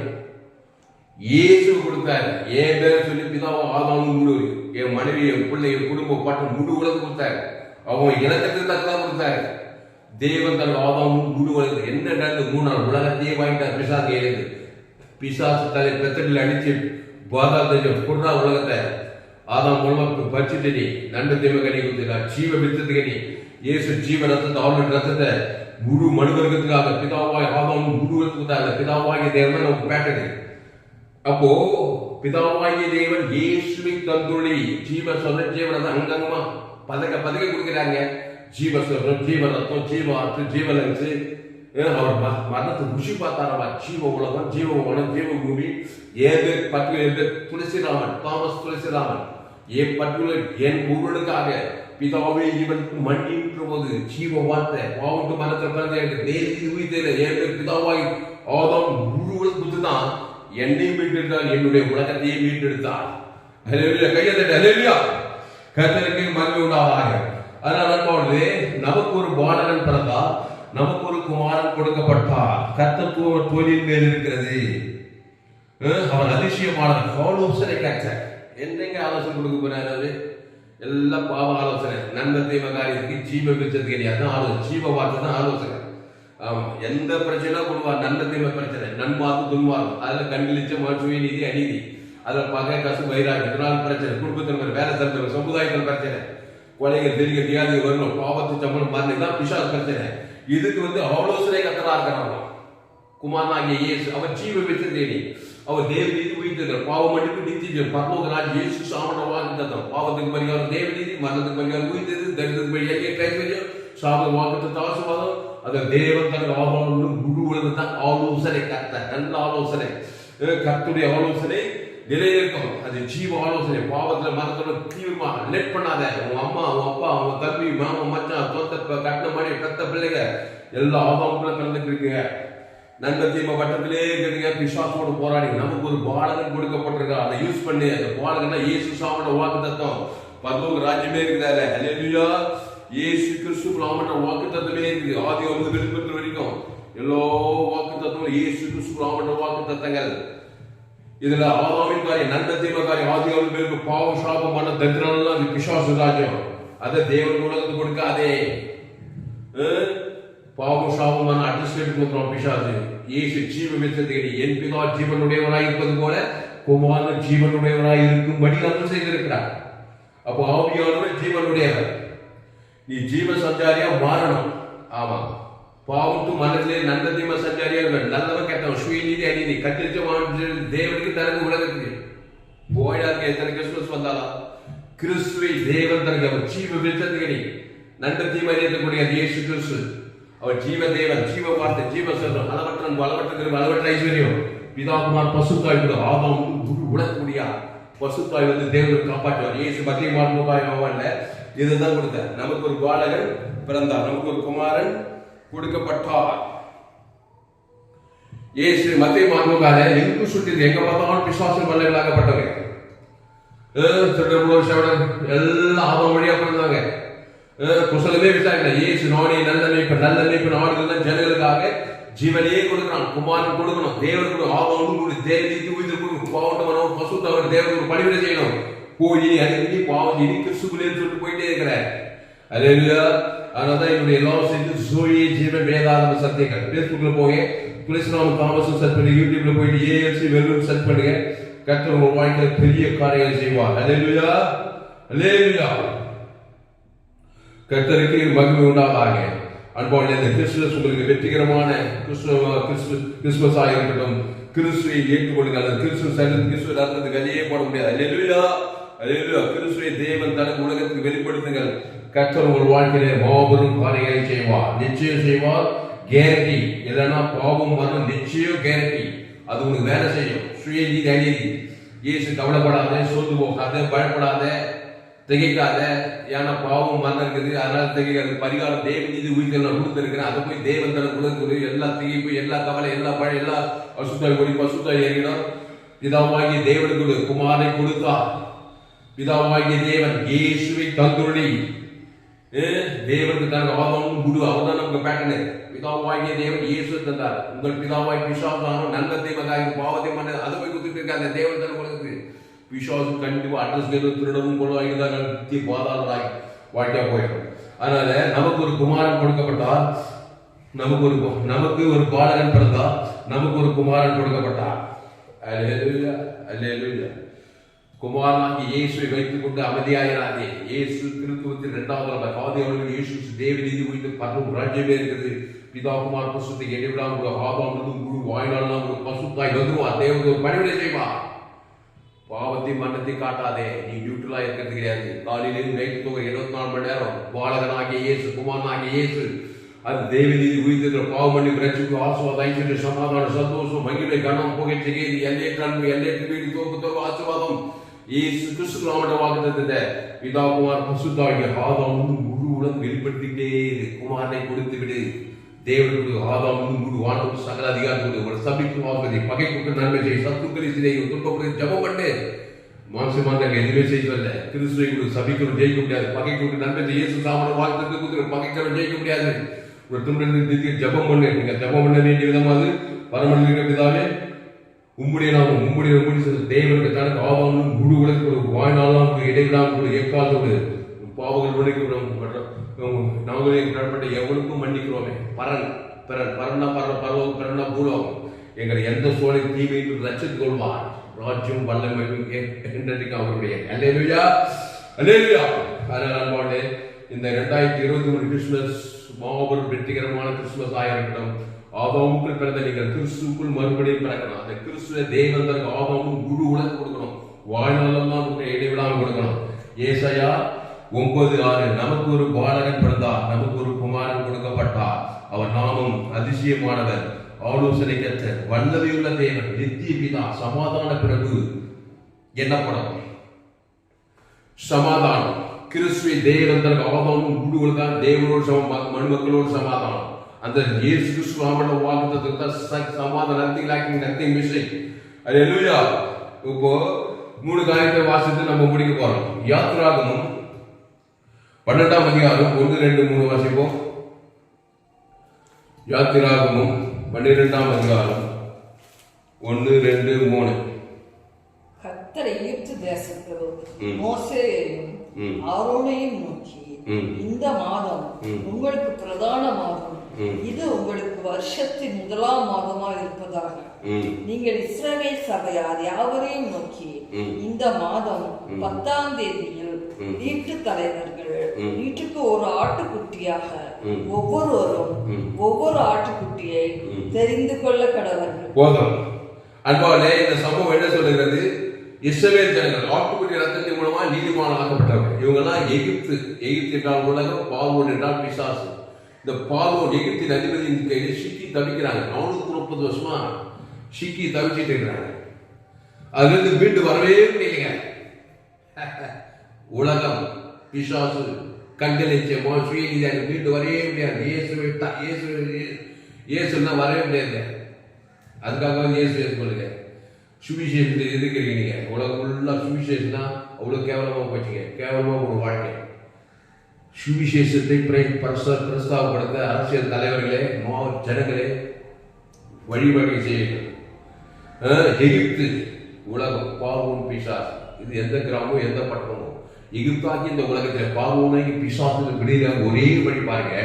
இயேசு கொடுத்தாரு. ஏன் பேர் சொல்லி பிதாவும் ஆதாமும் முழு, என் மனைவி, என் பிள்ளை, என் குடும்ப பாட்டு முழு உலகம் கொடுத்தாரு. அவன் இனத்துக்கு தக்கதான் கொடுத்தாரு. தேவன் தன் ஆதாமும் முழு உலகம் என்ன நடந்து 3 நாள் உலகத்தையே வாங்கிட்டார். பிசாசு எழுது பிசாசு தலை பெத்தடில் அடிச்சு பாதாளத்தை கொடுறா உலகத்தை. ஆதாம் மூலமா பறிச்சுட்டு நீ நன்மை தீமை கனி கொடுத்துடா. ஜீவ வித்தத்து கனி இயேசு ஜீவ ரத்தத்தை அவருடைய ரத்தத்தை முழு மனுவர்க்கத்துக்காக பிதாவாய் ஆதாம் முழு கொடுத்தாங்க. பிதாவாகிய தேவன் நமக்கு பேட்டது. அப்போ பிதாவாகிய தேவன் இயேசுவை தந்துள்ளி ஜீவ சொல்ல ஜீவனை அங்கங்கமா பதக்க கொடுக்கிறாங்க. ஜீவசரம், ஜீவரத்தம், ஜீவாற்று, ஜீவலங்கு. அவர் மரணத்தை ருசி பார்த்தாரவா. ஜீவ உலகம், ஜீவ வனம், ஜீவ பூமி. ஏது பட்டியல் துளசிராமன், தாமஸ் துளசிராமன், என் பட்டியல் என் முருகனுக்காக பிதாவே இவனுக்கு மண்ணின்ற போது ஜீவ வார்த்தை பாவட்டு மரத்தை பிறந்த தேதி உயிர்த்தேல என் பிதாவாய் ஆதாம் முழு புத்துதான் என்னையும் மீட்டெடுத்தார், என்னுடைய உலகத்தையே மீட்டெடுத்தார். கையெழுத்து கர்த்தருக்கு மகிமை உண்டாவதாக. அதனால் நண்பர்களே, நமக்கு ஒரு பாலகன் பிறந்தார், நமக்கு ஒரு குமாரன் கொடுக்கப்பட்டார். கர்த்தத்துவ தொழில் மேல் இருக்கிறது. அவன் அதிசயமானவன், ஆலோசனை கற்ற. என்னங்க ஆலோசனை கொடுக்க போறாரு? எல்லாம் பாவ ஆலோசனை, நன்மை தீமை காரியத்துக்கு ஜீவ விச்சது கிடையாது. ஆலோசனை, ஜீவ வார்த்தை தான் ஆலோசனை. ஆமா, எந்த பிரச்சனை கொடுவார்? நன்மை தீமை பிரச்சனை, நன்மார்க்கு துன்மார்க்கு, அதுல கண்களிச்ச சுய நீதி அநீதி, அதுல பகை கசு வைராகி, இதனால் பிரச்சனை, குடும்பத்தில் வேலை தரத்தில், சமுதாயத்தில் பிரச்சனை, கொலைகள் பெரிய வியாதி வரணும், பாவத்து சம்பளம் மரணம், தான் பிசாசு பிரச்சனை. இதுக்கு ஆலோசனை கத்தரா இருக்கிறாங்க. குமாரனாகிய இயேசு அவர் ஜீவ விச்சதேனி, அவர் தேவநீதி உயிர்த்தது, பாவ மன்னிப்பு நித்திய பரலோக ராஜ்யம், இயேசு சாமன வாக்குத்தத்தம், பாவத்துக்கு பரிகாரம் தேவநீதி, மரணத்துக்கு பரிகாரம் உயிர்த்தது, தரித்திரத்துக்கு பரிகாரம் கைவரியம், சாப வாக்குத்தத்த ஆசீர்வாதம். அது தேவன் தனது ஆவணம் முழு உலகத்தான் ஆலோசனை கத்த. நல்ல ஆலோசனை, கர்த்தருடைய ஆலோசனை நிலையிருக்கும். அது ஜீவ ஆலோசனை. பாவத்துல மரத்தோட தீவிரமா லெட் பண்ணாத. உன் அம்மா, உன் அப்பா, உன் தம்பி, மாமா, மச்சான், தோத்த கட்டின மாதிரி பெத்த பிள்ளைங்க எல்லா ஆபாவங்களும் பிறந்துட்டு இருக்குங்க. நன்மை தீமை வட்டத்திலே இருக்கிறீங்க. பிசாசோடு போராடி நமக்கு ஒரு பாலகன் கொடுக்கப்பட்டிருக்கா. அதை யூஸ் பண்ணி, அந்த பாலகன்னா இயேசு சாமன வாக்கு தத்துவம், பரலோக ராஜ்யமே இருக்கிறாரு. ஹல்லேலூயா. இயேசு கிறிஸ்து நாமன வாக்கு தத்துவமே இருக்குது. ஆதி வந்து வெளிப்பட்டு வரைக்கும் எல்லா வாக்கு தத்துவம் இயேசு கிறிஸ்து நாமன வாக்கு தத்தங்கள். இதுல ஆதாமின் காரியம், நன்மை தீமை காரியம், ஆதி அவர்களுக்கு பாவ சாபமான தரித்திரம், அது பிசாசு ராஜ்யம். அதை தேவன் உலகத்துக்கு கொடுக்காதே. பாவம் சாபமான அட்ஜஸ்ட் கொடுக்கிறோம் பிசாசு. இயேசு ஜீவ விச்சதேனி, என் பிதா ஜீவனுடையவராய் இருப்பது போல குமாரன் ஜீவனுடையவராய் இருக்கும்படி அருள் செய்திருக்கிறார். அப்போ ஆவியானவர் ஜீவனுடையவர். நீ ஜீவ சஞ்சாரியா மாறணும். ஆமா, பாவத்து மனதிலே நன்மை தீமை சஞ்சாரியா நல்லவன் கெட்டவன், சுயநீதி அநீதி, கட்டிச்ச தேவனுக்கு தனக்கு உலகத்துக்கு போயாருக்கு எத்தனை கிறிஸ்துமஸ் வந்தாலும் கிறிஸ்துவை தேவன் தனக்கு அவர் ஜீவ விச்சதேனி, நன்மை தீமை அறியக்கூடிய இயேசு கிறிஸ்து அவர் ஜீவ தேவன், ஜீவ வார்த்தை, ஜீவ சொல்றோம், அளவற்ற ஐஸ்வர்யம், பிதாகுமார் பசுத்தாய் ஆதாம் உடக்கூடிய பசுத்தாய் தேவனுக்கு காப்பாற்றுவார். இயேசு மத்திய மார்க்கமாவல்ல, இதுதான் கொடுத்தார். நமக்கு ஒரு பாலகன் பிறந்தார், நமக்கு ஒரு குமாரன் கொடுக்கப்பட்டார். இயேசு மத்திய மார்க்கமாக எங்கு சுற்றியது, எங்க பார்த்தாலும் பிசாசு வல்லவர்களாகப்பட்டவங்க எல்லாம் ஆதாம் வழியா பிறந்தாங்க. குசலமே விசாரிக்கல. இயேசு நானே நல்ல மேய்ப்பன், நல்ல மேய்ப்பன் ஆடுகள் ஜனங்களுக்காக ஜீவனையே கொடுக்கிறான். குமாரன் கொடுக்கணும், தேவன் கொடு, ஆதாம் கொடு, தேவநீதி உயிர் கொடுக்கணும், பாவட்டவன் பசுத்தவன் தேவன் ஒரு பணிவிடை செய்யணும். போய் அறிவிக்கி பாவம் இனி கிறிஸ்துக்குள்ளேன்னு சொல்லிட்டு போயிட்டே இருக்கிறேன். அல்லேலூயா. அதனாலதான் என்னுடைய எல்லாரும் செஞ்சு சூரிய ஜீவன் வேதாகம சத்தியங்கள் பேஸ்புக்ல போய் துளசிராமன் தாமஸும் சர்ச் பண்ணி, யூடியூப்ல போயிட்டு ஏஎல்சி வெல்லும் சர்ச் பண்ணுங்க. கர்த்தர் உங்க வாழ்க்கையில பெரிய காரியங்கள் செய்வார். அல்லேலூயா, அல்லேலூயா. கர்த்தருக்கு மகிமை உண்டாதாக. அன்பான இந்த கிறிஸ்துமஸ் உங்களுக்கு வெற்றிகரமான கிறிஸ்துமஸ் இருக்கட்டும். கிறிஸ்துவை ஏற்றுக்கொள்ளுங்க. அல்லது கிறிஸ்துவ ரத்தத்துக்கு அதையே போட முடியாது. அல்லேலூயா, அல்லேலூயா. கிறிஸ்துவை தேவன் தனக்கு உலகத்துக்கு வெளிப்படுத்துங்கள். கர்த்தர் உங்கள் வாழ்க்கையிலே மாபெரும் காரியங்களை செய்வார், நிச்சயம் செய்வார். கேரண்டி. இல்லைன்னா பாவம் வரும், நிச்சயம் கேரண்டி. அது உங்களுக்கு வேலை செய்யும். சுயநீதி அநீதி. இயேசு கவலைப்படாத, சோர்ந்து போகாத, பயப்படாத, திகைக்காத. ஏன்னா பாவம் மரணம் இருக்குது, அதனால திகைக்காது. பரிகாரம் தேவநீதி உயிர்கள் நான் கொடுத்துருக்கிறேன். அதை போய் தேவன் தனக்கு உலகத்துக்கு எல்லா திகைப்பு, எல்லா கவலை, எல்லா பழம், எல்லா அசுத்தாய் கொடி பசுத்தாய் ஏறினோம். பிதாவாகிய தேவனுக்கு குமாரை கொடுத்தார். பிதாவாகிய தேவன் இயேசுவை தந்துருளி தேவனுக்கு தனக்கு ஆதாமும் குரு, அவர்தான் நமக்கு பேட்டர்னு. பிதாவாகிய தேவன் இயேசு தந்தார். உங்கள் பிதாவாய் பிசாசானோ நல்ல தேவனாகி பாவத்தை மன்ன அதை போய் கொடுத்துட்டு இருக்காங்க. தேவன் தனக்கு உலகத்துக்கு பிசாசு கண்டிப்பா அட்ரஸ் திருடவும் கொள்வாய்தான் நித்திய பாதாளராய் வாழ்க்கையா போயிடும். அதனால நமக்கு ஒரு குமாரன் கொடுக்கப்பட்டார், நமக்கு ஒரு பாலகன் பிறந்தார், நமக்கு ஒரு குமாரன் கொடுக்கப்பட்டார். அல்லேலூயா, அல்லேலூயா. குமாரனாகி இயேசுவை வைத்துக் கொண்டு அமைதியாயிராதே. இயேசு கிறிஸ்துவத்தின் இரண்டாவது ஆதி அவர்கள் இயேசு தேவநீதி உயிர்த்து பரவும் ராஜ்யமே இருக்குது. பிதா குமார் பசுத்தை எடிவிடாம ஆதாம் முழு வாழ்நாள் பசுத்தாய் வந்துருவார். தேவனுக்கு ஒரு பணிவிடை செய்வார். பாவத்தையும் மரணத்தையும் காட்டாதே. நீ நியூட்ரலா இருக்கிறது கிடையாது. காலையிலிருந்து நைட்டு தூங்க 24 மணி நேரம் பாலகனாகிய இயேசு, குமாரனாகிய இயேசு, அது தேவநீதி உயிர்த்தெழுகிற பாவ மன்னிப்பு, ரட்சிப்பு, ஆசீர்வாதம், ஐஸ்வர்யம், சமாதானம், சந்தோஷம், மகிமை, கனம், புகழ்ச்சி, எல்லையற்ற அன்பு, எல்லையற்ற வீடு, தோப்பு ஆசீர்வாதம் இயேசு கிறிஸ்து நாமத்தை வாக்குத்தத்தத்தை பிதா குமார் பரிசுத்தாகிய ஆதாம் முழு உலகம் வெளிப்படுத்திக்கிட்டே இரு. குமாரனை கொடுத்து விடு. தேவனுக்கு ஆதாம் முழு வானோடு சகல அதிகாரத்தோடு ஒரு சபிக்கு வாக்குதி, பகைக்கு நன்மை செய், சத்துக்களை சிதையும், துன்பப்படுத்தி ஜபம் பண்ணு. மாம்சமானங்க எதுவுமே செய்வதில்லை. கிறிஸ்துவை கூட சபிக்கிறோம் ஜெயிக்க முடியாது. பகைக்கு நன்மை செய். இயேசு சாமன வாக்குத்தத்தை கொடுத்து பகைக்கிறோம் ஜெயிக்க முடியாது. ஒரு துன்பத்தை ஜபம் பண்ணு. நீங்க ஜபம் பண்ண வேண்டிய விதமாவது பரமனின் பிதாவே உம்முடைய நாமம் உம்முடைய தேவனுக்கு தனக்கு ஆதாமும் முழு உலகத்தோடு வாழ்நாளாம் இடைவிடாமல் எக்காலத்தோடு பாவங்கள் உடைக்கப்படும் நாங்களே கடற்பட்ட எவனுக்கும் மன்னிக்கிறோமே. பரன்னா பூலோகம் எங்களை எந்த சோழ தீமையும் ரட்சித்துக் கொள்வார். ராஜ்யம் வல்லமையும் என்றைக்கு அவருடைய. அல்லேலூயா அல்லேலூயா. அதனால இந்த 2023 கிறிஸ்துமஸ் மாபெரும் வெற்றிகரமான கிறிஸ்துமஸ் ஆயிருக்கட்டும். ஆதாமுக்குள் பிறந்த நீங்கள் கிறிஸ்துக்குள் மறுபடியும் பிறக்கணும். அந்த கிறிஸ்துவ தேவன் தனக்கு ஆதாமும் முழு உலகம் கொடுக்கணும். வாழ்நாளெல்லாம் இடைவிடாமல் கொடுக்கணும். ஏசாயா 9:6 நமக்கு ஒரு பாலகன் பிறந்தார், நமக்கு ஒரு குமாரன் கொடுக்கப்பட்டார், அவர் நாமம் அதிசயமானவர், ஆலோசனை கர்த்தர், வல்லமையுள்ள தேவன், நித்திய பிதா, சமாதான பிரபு என்னப்படும். சமாதானம் கிறிஸ்துவை தேவன் தனக்கு ஆதாமும் முழு உலகம் தேவனோடு மனு மக்களோடு சமாதானம். அந்த இயேசு கிறிஸ்து நாமத்தை வாக்குத்தத்தத்தை தான் சமாதானம். Nothing missing. அல்லேலூயா. இப்போ 3 காரியத்தை வாசித்து நம்ம முடிக்க போறோம். யாத்திராகமம் 12ஆம் அதிகாரம் 1, 2, 3 வாசிப்போம். யாத்திராகமம் 12ஆம் அதிகாரம் 1, 2, 3. கர்த்தர் எகிப்து தேசத்தில் மோசேயையும் ஆரோனையும் நோக்கி, இந்த மாதம் உங்களுக்கு பிரதான மாதம், இது உங்களுக்கு வருஷத்தின் 1ஆம் மாதமாக இருப்பதாக. நீங்கள் இஸ்ரவேல் சபையார் யாவரையும் நோக்கி, இந்த மாதம் 10ஆம் தேதியில் வீட்டு தலைவர்கள் வீட்டுக்கு ஒரு ஆட்டுக்குட்டியாக ஒவ்வொருவரும் ஒவ்வொரு ஆட்டுக்குட்டியை தெரிந்து கொள்ள கடவர்கள். போதும் அன்பாலே, இந்த சம்பவம் என்ன சொல்லுகிறது? இஸ்ரவேல் ஜனங்கள் ஆட்டுக்குட்டி ரத்தத்தின் மூலமா நீதிமான் ஆக்கப்பட்டவர்கள். இவங்கெல்லாம் எகிப்து என்றால் உலகம், பார்வோன் என்றால் பிசாசு. இந்த பார்வோன் எகிப்தின் அதிபதியின் கையில் சிக்கி தவிக்கிறாங்க. 430 வருஷமா சிக்கி தவிச்சிட்டு இருக்கிறாங்க. அதுல இருந்து மீண்டு வரவே முடியலைங்க. உலகம், பிசாசு, கண்களிச்சமோ சுயநீதியாக மீண்டு வரவே முடியாது. இயேசுன்னா வரவே முடியாது. அதுக்காக இயேசு சொல்லுங்க. சுவிசேஷத்தை எதிர்க்கிறீங்க நீங்க. உலகம் ஃபுல்லா சுவிசேஷம் தான் அவ்வளவு கேவலமா போச்சுங்க. கேவலமா ஒரு வாழ்க்கை. சுவிசேஷத்தை பிரஸ்தாபப்படுத்த அரசியல் தலைவர்களே, ஜனங்களே வழிவகை செய்யுங்கள். எகிப்து உலகம், பார்வோன், பிசாசு. இது எந்த கிராமம் எந்த பட்டணமோ எகிப்தாக்கி இந்த உலகத்தில் பார்வோனை பிசாசு விடுகிற ஒரே வழி பாருங்க.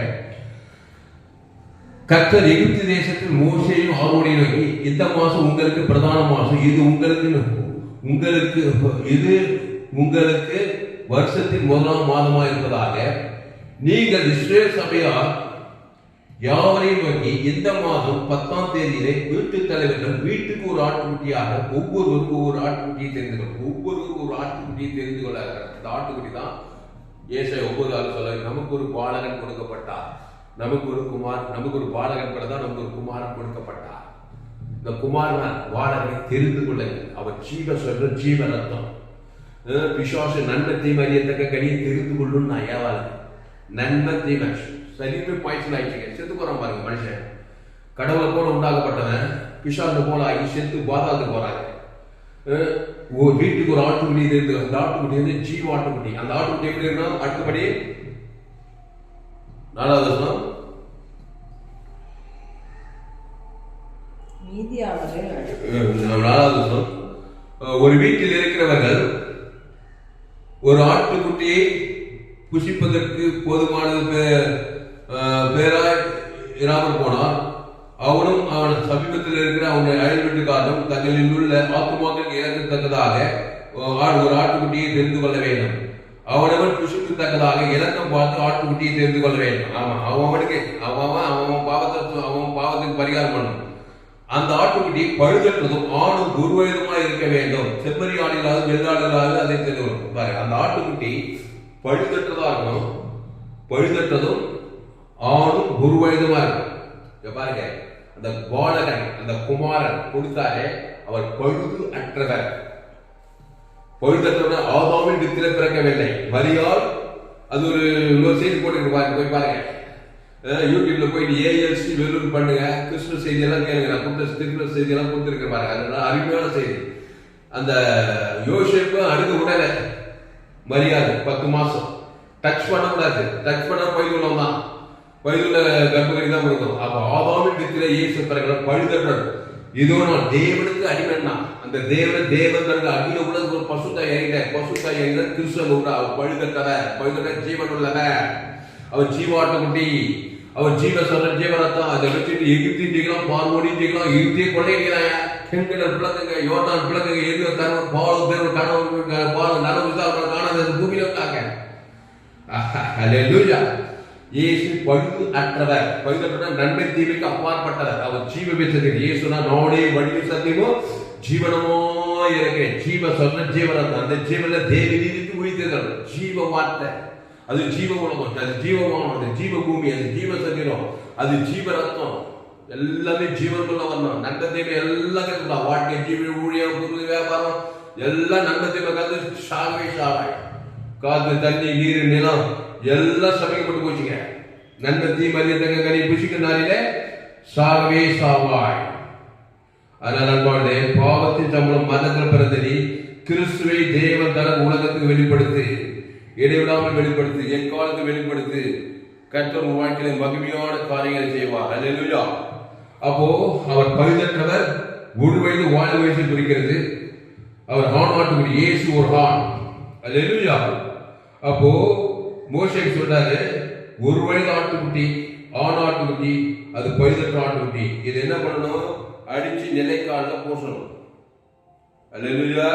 கர்த்தர் எகிப்து தேசத்தில் மோசேயும் ஆரோனையும் நோக்கி, இந்த மாசம் உங்களுக்கு பிரதான மாசம், இது உங்களுக்கு வருஷத்தின் 1ஆம் மாதமாக இருப்பதாக. நீங்கள் இஸ்ரவேல் சபையார் யாவரையும் நோக்கி, இந்த மாதம் 10ஆம் தேதியிலே வீட்டு தலைவர்கள் வீட்டுக்கு ஒரு ஆட்டுக்குட்டியாக ஒவ்வொருவருக்கும் ஒவ்வொரு ஆட்டுக்குட்டியை தெரிந்து கொள்ள. ஒவ்வொருவருக்கும் ஒரு ஆட்டுக்குட்டியை தெரிந்து கொள்ள. இந்த ஆட்டுக்குட்டி தான் ஏசாயா 9:6 சொல்ல, நமக்கு ஒரு பாலகன் கொடுக்கப்பட்டார், நமக்கு ஒரு பாலகன் பிறந்தார், நமக்கு ஒரு குமாரன் கொடுக்கப்பட்டார். இந்த குமாரன் பாலகனை தெரிந்து கொள்ளுங்கள். அவர் ஜீவ ரத்தம். பிசாசு நன்மை தீமை அறியத்தக்க கனியை தெரிந்து கொள்ளும். நான் ஏவால நன்மை தீமை சரிமே பாய்ச்சல் ஆயிடுச்சுங்க. செத்து போறான் பாருங்க மனுஷன். கடவுளை போல உண்டாக்கப்பட்டவன் பிசாசு போல ஆகி செத்து பாதாளத்துக்கு போறாங்க. வீட்டுக்கு ஒரு ஆட்டுக்குட்டி தெரிந்து, அந்த ஆட்டுக்குட்டி வந்து ஜீவ ஆட்டுக்குட்டி. அந்த ஆட்டுக்குட்டி எப்படி இருக்கணும்? அடுத்தபடி 4வது வசனம். ஒரு வீட்டில் இருக்கிறவர்கள் ஒரு ஆட்டுக்குட்டியை புசிப்பதற்கு போதுமானது பேராய் இராமல் போனார். அவனும் அவன் சமீபத்தில் இருக்கிற அவனுடைய அயல் வீட்டுக்காரனும் தங்களில் உள்ள ஆத்துமாக்கள் இறக்கத்தக்கதாக ஒரு ஆட்டுக்குட்டியை தெரிந்து கொள்ள வேண்டும். அவனவன் புசிக்கத்தக்கதாக இலக்கம் பார்த்து ஆட்டுக்குட்டியை தெரிந்து கொள்ள வேண்டும். ஆமா, அவன் பாவத்துக்கு பரிகாரம் பண்ணணும். அந்த ஆட்டுக்குட்டி பழுதற்றதும் ஆணும் குருவயதுமா இருக்க வேண்டும். செம்மறி ஆடுகளாவது வெள்ளாடுகளாவது அதை தெரியும் பாரு. அந்த ஆட்டுக்குட்டி பழுதற்றதா இருக்கணும், பழுதற்றதும் ஆணும் குருவயதுமா இருக்கும். பாருங்க, அந்த பாலகன் அந்த குமாரன் கொடுத்தாரே அவர் பழுது அற்றவர். பழுதற்றவர் ஆதாமின் வித்திலே பிறக்கவில்லை, மரியாள். அது ஒரு செய்தி போட்டு போய் பாருங்க, யூடியூப்ல போயிட்டு ஏஎல்சி வெல்லூர் பண்ணுங்க, கிறிஸ்துவ செய்தி எல்லாம் கேளுங்க. நான் கொடுத்த கிறிஸ்துவ செய்தி எல்லாம் கொடுத்துருக்கேன் பாருங்க, அதனால அருமையான செய்தி. அந்த யோசேப்பு அணுக உடனே மரியாதை 10 மாசம் டச் பண்ணக்கூடாது. டச் பண்ண பைதுள்ளம் தான், பைதுள்ள கர்ப்பகரி தான் கொடுக்கும். அப்ப ஆதாமின் வித்திலே இயேசு பிறகு பழுதற்றவர். இதோட தேவனுக்கு அடிமைன்னா அந்த தேவன் தனக்கு அகில உலக ஒரு பசுத்தாய் அறிந்த கிறிஸ்துவ பழுதற்ற ஜீவன் உள்ளவர். அவர் ஜீவாட்டுக்குட்டி, அவர் ஜீவரத்தம். அதை வச்சுட்டு எகிப்தையும் ஜெயிக்கலாம், பார்வோனையும் ஜெயிக்கலாம், எகிப்தியை கொள்ளைக்கிறாங்க. பெண்கள் பிளக்குங்க, யோர்தான் பிளக்குங்க, எது தரும் பால் தேர்வு கனவு பால் நனவு விசாரணை காணாத பூமியில இருக்காங்க. அல்லேலூயா. இயேசு பழுது அற்றவர், பழுதற்ற நன்மை தீமைக்கு அப்பாற்பட்டவர். அவர் ஜீவ பெற்றது. இயேசுனா நானே வழி சத்தியமும் ஜீவனமோ இருக்கிறேன். ஜீவரத்தம். அந்த ஜீவன தேவனுக்கு உயிர்த்தது ஜீவ வார்த்தை. அது ஜீவ உலகம், அது ஜீவமானம், அது ஜீவ பூமி, அது ஜீவ சரீரம், அது ஜீவ ரத்தம். எல்லாமே ஜீவனுக்குள்ள வரணும். நன்மை தீமை எல்லாம் கற்றுக்கலாம். வாழ்க்கை, ஜீவ, ஊழியம், பொருள், வியாபாரம் எல்லாம் நன்மை தீமை கற்று சாவாய். காத்து, தண்ணி, நீர், நிலம் எல்லாம் சமைக்கப்பட்டு போச்சுங்க. நன்மை தீமை கனி புசிக்கும் நாளிலே சாவாய். அதனால நண்பர்களே, பாவத்தின் சம்பளம் மரணத்தில் பிறந்தது. கிறிஸ்துவை தேவன் தனது உலகத்துக்கு வெளிப்படுத்து, இடைவிடாமல் வெளிப்படுத்து, எக்காலத்து வெளிப்படுத்து. கர்த்தர் வாழ்க்கையில மகிமையான காரியங்களை செய்வார். அல்லேலூயா. அப்போ அவர் பழுதற்றவர், ஒரு வயது வாழ் வயசு குறிக்கிறது. அவர் ஆணாட்டுக்குடி, இயேசு ஒரு ஆண். அல்லேலூயா. அப்போ மோசே சொல்றாரு, ஒரு வயது ஆட்டுக்குட்டி, ஆணாட்டுக்குட்டி, அது பழுதற்ற ஆட்டுக்குட்டி. இது என்ன பண்ணணும்? அடிச்சு நிலைக்கால பூசணும். அல்லேலூயா,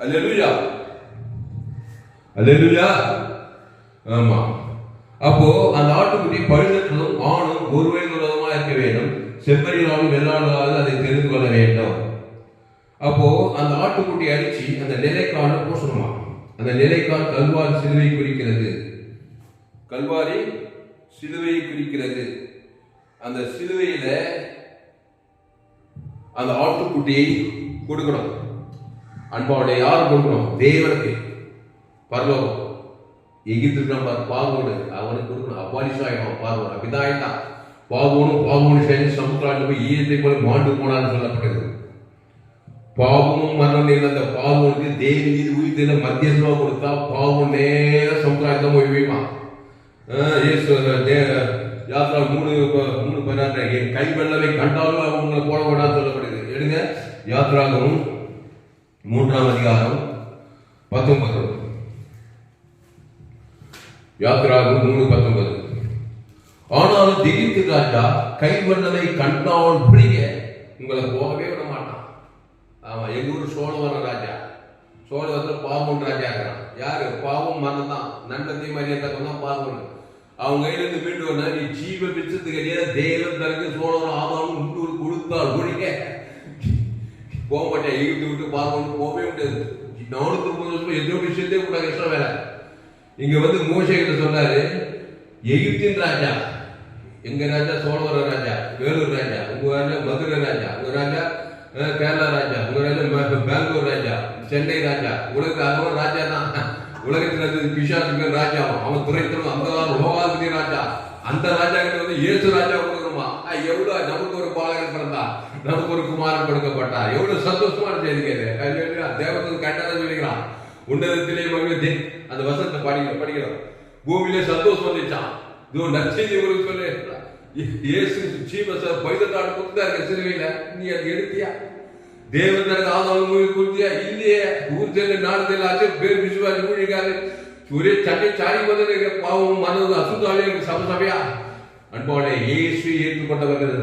அல்லேலூயா, அல்லேலூயா. ஆமா. அப்போ அந்த ஆட்டுக்குட்டி பழுதற்றதும் ஆணும் ஒரு வயது உள்ளதுமா இருக்க வேண்டும். செம்மறியாலும் வெள்ளாடுகளாவது அதை தெரிந்து கொள்ள வேண்டும். அப்போ அந்த ஆட்டுக்குட்டி அடிச்சு அந்த நிலைக்கால பூசணுமா. அந்த நிலைக்கால் கல்வாரி சிலுவை குறிக்கிறது. கல்வாரி சிலுவை குறிக்கிறது. அந்த சிலுவையில அந்த ஆட்டுக்குட்டியை கொடுக்கணும். அன்பாவுடைய யார் கொடுக்கணும்? தேவனுக்கு. பரலோகம் எகிப்து பார்வோடு அவனுக்கு கொடுக்கணும். அப்பாலிசாயிடும் பார்வோன். அப்படிதான் பாவோனும் சேர்ந்து சமுத்திராட்டில் போய் ஈயத்தை போல மாண்டு போனான்னு சொல்லப்பட்டது. பாவமும் மரணம் நேர்ந்த அந்த பாவோனுக்கு தேவி நீதி உயிர்த்த மத்தியஸ்தமா கொடுத்தா பாவம் நேர சமுத்திராட்டம் போய் வைப்பான். யாத்திரா 3:16 என் கை வெள்ளவை கண்டாலும் அவங்களை போட வேண்டாம்னு சொல்லப்படுது. எடுங்க, யாத்திராகவும் 3ஆம் அதிகாரம் 19. யாத்திராகவும் 3:19. ஆனாலும் திகித்து ராஜா கை வெள்ளவை கண்டால் பிடிக்க உங்களை போகவே விட மாட்டான். ஆமா, எங்க ஊர் சோழவர ராஜா, சோழவரத்துல பாவம் ராஜா இருக்கிறான். யாரு? பாவம் மரணம் தான். நன்மை மரியாதை தான் பாவம். அவங்க கையில இருந்து மீண்டு வந்தா நீ ஜீவ பிச்சத்துக்கு கிடையாது. தேவன் தனக்கு சோழவரம் ஆதாரம் உண்டு கொடுத்தால் ஒழிக்க போக மாட்டேன். எகிப்து விட்டு பாவம் போகவே முடியாது. 430 வருஷம் எத்தோ விஷயத்தே கூட கஷ்டம் வேலை. இங்க வந்து மோசே கிட்ட சொன்னாரு, எகிப்தின் ராஜா, எங்க ராஜா சோழவர ராஜா, வேலூர் ராஜா, உங்க ராஜா மதுரை ராஜா, உங்க ராஜா கேரளா ராஜா, உங்க ராஜா பெங்களூர் ராஜா, சென்னை ராஜா, உலகத்துக்கு அவன் ராஜா தான். உலகத்தில் பிசாசுக்கு ராஜா, அவன் துறைத்தனும் அந்த லோகாதிபதி ராஜா. அந்த ராஜா கிட்ட வந்து இயேசு ராஜா கொடுக்கணுமா? எவ்வளவு நமக்கு ஒரு பாலகன் பிறந்தா, நமக்கு ஒரு குமாரன் கொடுக்கப்பட்டா, எவ்வளவு சந்தோஷமான செய்திக்கிறது. தேவத்துக்கு கண்டனம் சொல்லிக்கிறான். உன்னதத்திலே மகிழ்ச்சி. அந்த வசனத்தை படிக்கிறோம். பூமியிலே சந்தோஷம் வந்துச்சான். இது நற்செய்தி உங்களுக்கு சொல்லு. இயேசு ஜீவச பைதத்தாடு கொடுத்தாரு சிலுவையில. நீ அதை எடுத்தியா? தேவன் தனக்கு ஆதாரம் கொடுத்தியா? இல்லையே. ஊர் செல்ல நாடு ஆச்சு பேர் விசுவாசி ஊழிக்காரு ஒரே சட்டை சாடி வந்து பாவம் மனது அசுத்தாலே சமசபையா. அன்பான இயேசு ஏற்றுக்கொண்டவர்கள்